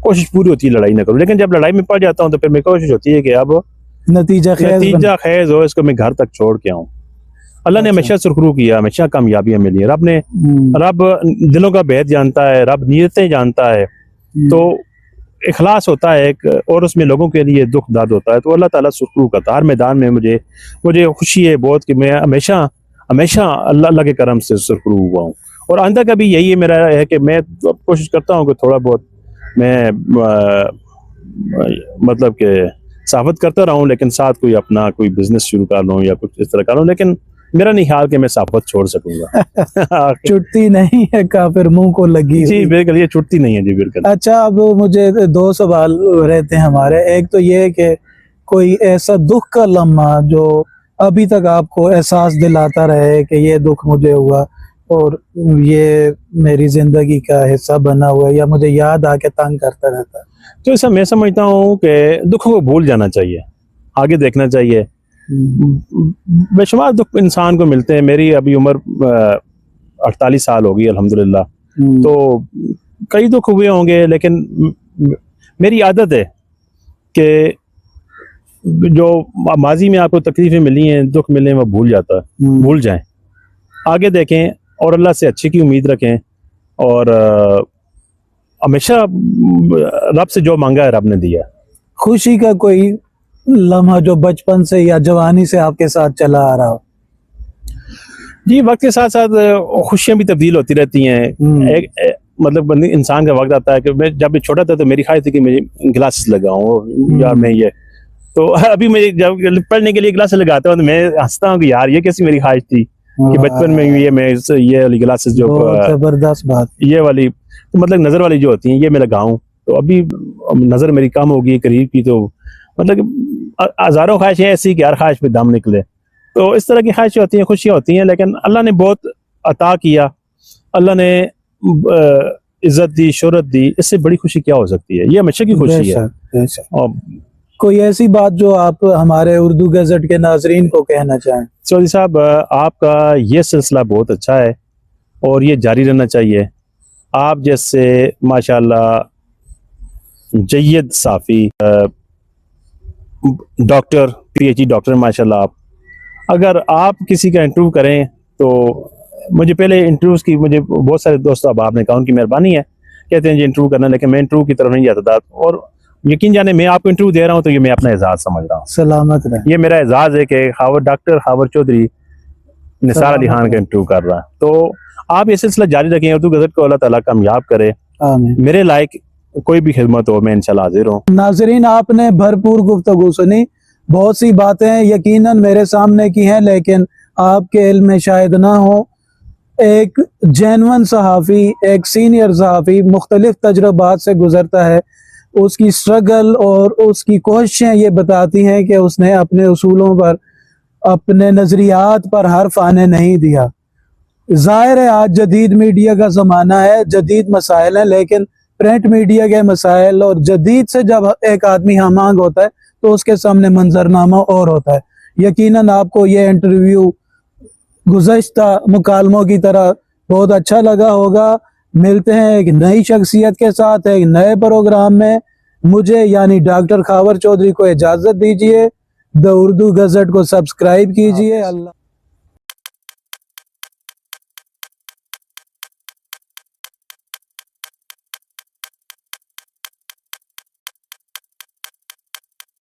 कोशिश पूरी होती है लड़ाई ना करूं, लेकिन जब लड़ाई में पड़ जाता हूं तो फिर मेरी कोशिश होती है कि अब नतीजा खैज हो, इसको मैं घर तक छोड़ के आऊं। अल्लाह ने हमेशा सुरखरू किया, हमेशा कामयाबियां मिली। रब दिलों का भेद जानता है, रब नीयतें जानता है। तो इखलास होता है एक, और उसमें लोगों के लिए दुख दर्द होता है। तो अल्लाह ताला सुरखरू करता है हर मैदान में। मुझे खुशी है बहुत कि मैं हमेशा अल्लाह के करम से सुरखरू हुआ हूँ। और आइंदा का भी यही है मेरा है कि मैं कोशिश करता हूँ कि थोड़ा बहुत मैं मतलब कि साबित करता रहूं, लेकिन साथ कोई अपना कोई बिजनेस शुरू कर लूं या कुछ इस तरह कर लूं। लेकिन मेरा नहीं ख्याल कि मैं साबित छोड़ सकूंगा। छुट्टी नहीं है काफिर मुंह को लगी। जी बिल्कुल, ये छुट्टी नहीं है जी बिल्कुल। अच्छा, अब मुझे 2 सवाल रहते हैं हमारे। एक तो ये है कि कोई ऐसा दुख का लम्हा जो अभी तक आपको एहसास दिलाता रहे कि ये दुख मुझे हुआ और ये मेरी जिंदगी का हिस्सा बना हुआ है, या मुझे याद आके तंग करता रहता है। तो ऐसा मैं समझता हूँ कि दुखों को भूल जाना चाहिए, आगे देखना चाहिए। बेशुमार दुख इंसान को मिलते हैं। मेरी अभी उम्र 48 साल हो गई अल्हम्दुलिल्लाह। तो कई दुख हुए होंगे, लेकिन मेरी आदत है कि जो माजी में आपको तकलीफें मिली हैं, दुख मिले हैं, वो भूल जाएं, आगे देखें और अल्लाह से अच्छे की उम्मीद रखें। और हमेशा रब से जो मांगा है रब ने दिया। खुशी का कोई लम्हा जो बचपन से या जवानी से आपके साथ चला आ रहा हो? जी, वक्त के साथ साथ खुशियाँ भी तब्दील होती रहती हैं। मतलब इंसान का वक्त आता है कि मैं जब छोटा था तो मेरी ख्वाहिश थी कि मैं ग्लासेस लगाऊं, यार मैं ये तो अभी मैं जब पढ़ने के लिए ग्लासेस लगाता हूँ तो मैं हंसता हूँ कि यार ये कैसी मेरी ख्वाहिश थी कि बचपन में ये मैं ये वाली ग्लासेस जो जबरदस्त बात। ये वाली तो मतलब नजर वाली जो होती हैं ये मैं लगाऊं। तो अभी नजर मेरी कम होगी करीब की, तो मतलब हजारों ख्वाहिशें ऐसी कि हर ख्वाहिश पे दम निकले। तो इस तरह की ख्वाहिशें होती हैं, खुशियाँ होती हैं, लेकिन अल्लाह ने बहुत अता किया, अल्लाह ने इज्जत दी, शोहरत दी, इससे बड़ी खुशी क्या हो सकती है? ये हमेशा की खुशी है। बेशक। और कोई ऐसी बात जो आप हमारे उर्दू गजट के नाजरीन को कहना चाहें? चौधरी साहब, आपका ये सिलसिला बहुत अच्छा है और ये जारी रहना चाहिए। आप जैसे माशाल्लाह जय्यद साफ़ी डॉक्टर, पीएचडी डॉक्टर माशाल्लाह, आप अगर आप किसी का इंटरव्यू करें तो मुझे पहले इंटरव्यूज़ की मुझे बहुत सारे दोस्त अब आपने कहा उनकी मेहरबानी है, कहते हैं जी इंटरव्यू करना, लेकिन मैं इंटरव्यू की तरफ नहीं जाता था। और यकीन जाने मैं आपको इंटरव्यू दे रहा हूँ तो ये मैं अपना एजाज़ समझ रहा हूँ। सलामत रहे। ये मेरा एजाज़ है कि डॉक्टर खावर चौधरी निसार अली खान का इंटरव्यू कर रहा है। तो आप ये सिलसिला जारी रखें, उर्दू गज़ट को अल्लाह ताला कामयाब करे। आमीन। मेरे लायक कोई भी खिदमत हो मैं इंशाल्लाह हाजिर हूँ। नाजरीन, आपने भरपूर गुफ्तगू सुनी, बहुत सी बातें यकीनन मेरे सामने की हैं लेकिन आपके इल्म में शायद ना हो। एक जेन्युइन सहाफ़ी, एक सीनियर सहाफ़ी मुख्तलिफ तजर्बात से गुजरता है, उसकी स्ट्रगल और उसकी कोशिशें ये बताती हैं कि उसने अपने उसूलों पर, अपने नज़रियात पर हर्फ आने नहीं दिया। ज़ाहिर है आज जदीद मीडिया का ज़माना है, जदीद मसाइल हैं, लेकिन प्रिंट मीडिया के मसाइल और जदीद से जब एक आदमी हमांग होता है तो उसके सामने मंजरनामा और होता है। यकीनन आपको ये इंटरव्यू गुज़श्ता मुकालमों की तरह बहुत अच्छा लगा होगा। मिलते हैं एक नई शख्सियत के साथ एक नए प्रोग्राम में। मुझे यानी डॉक्टर खावर चौधरी को इजाज़त दीजिए। द उर्दू गज़ट को सब्सक्राइब कीजिए। अल्लाह।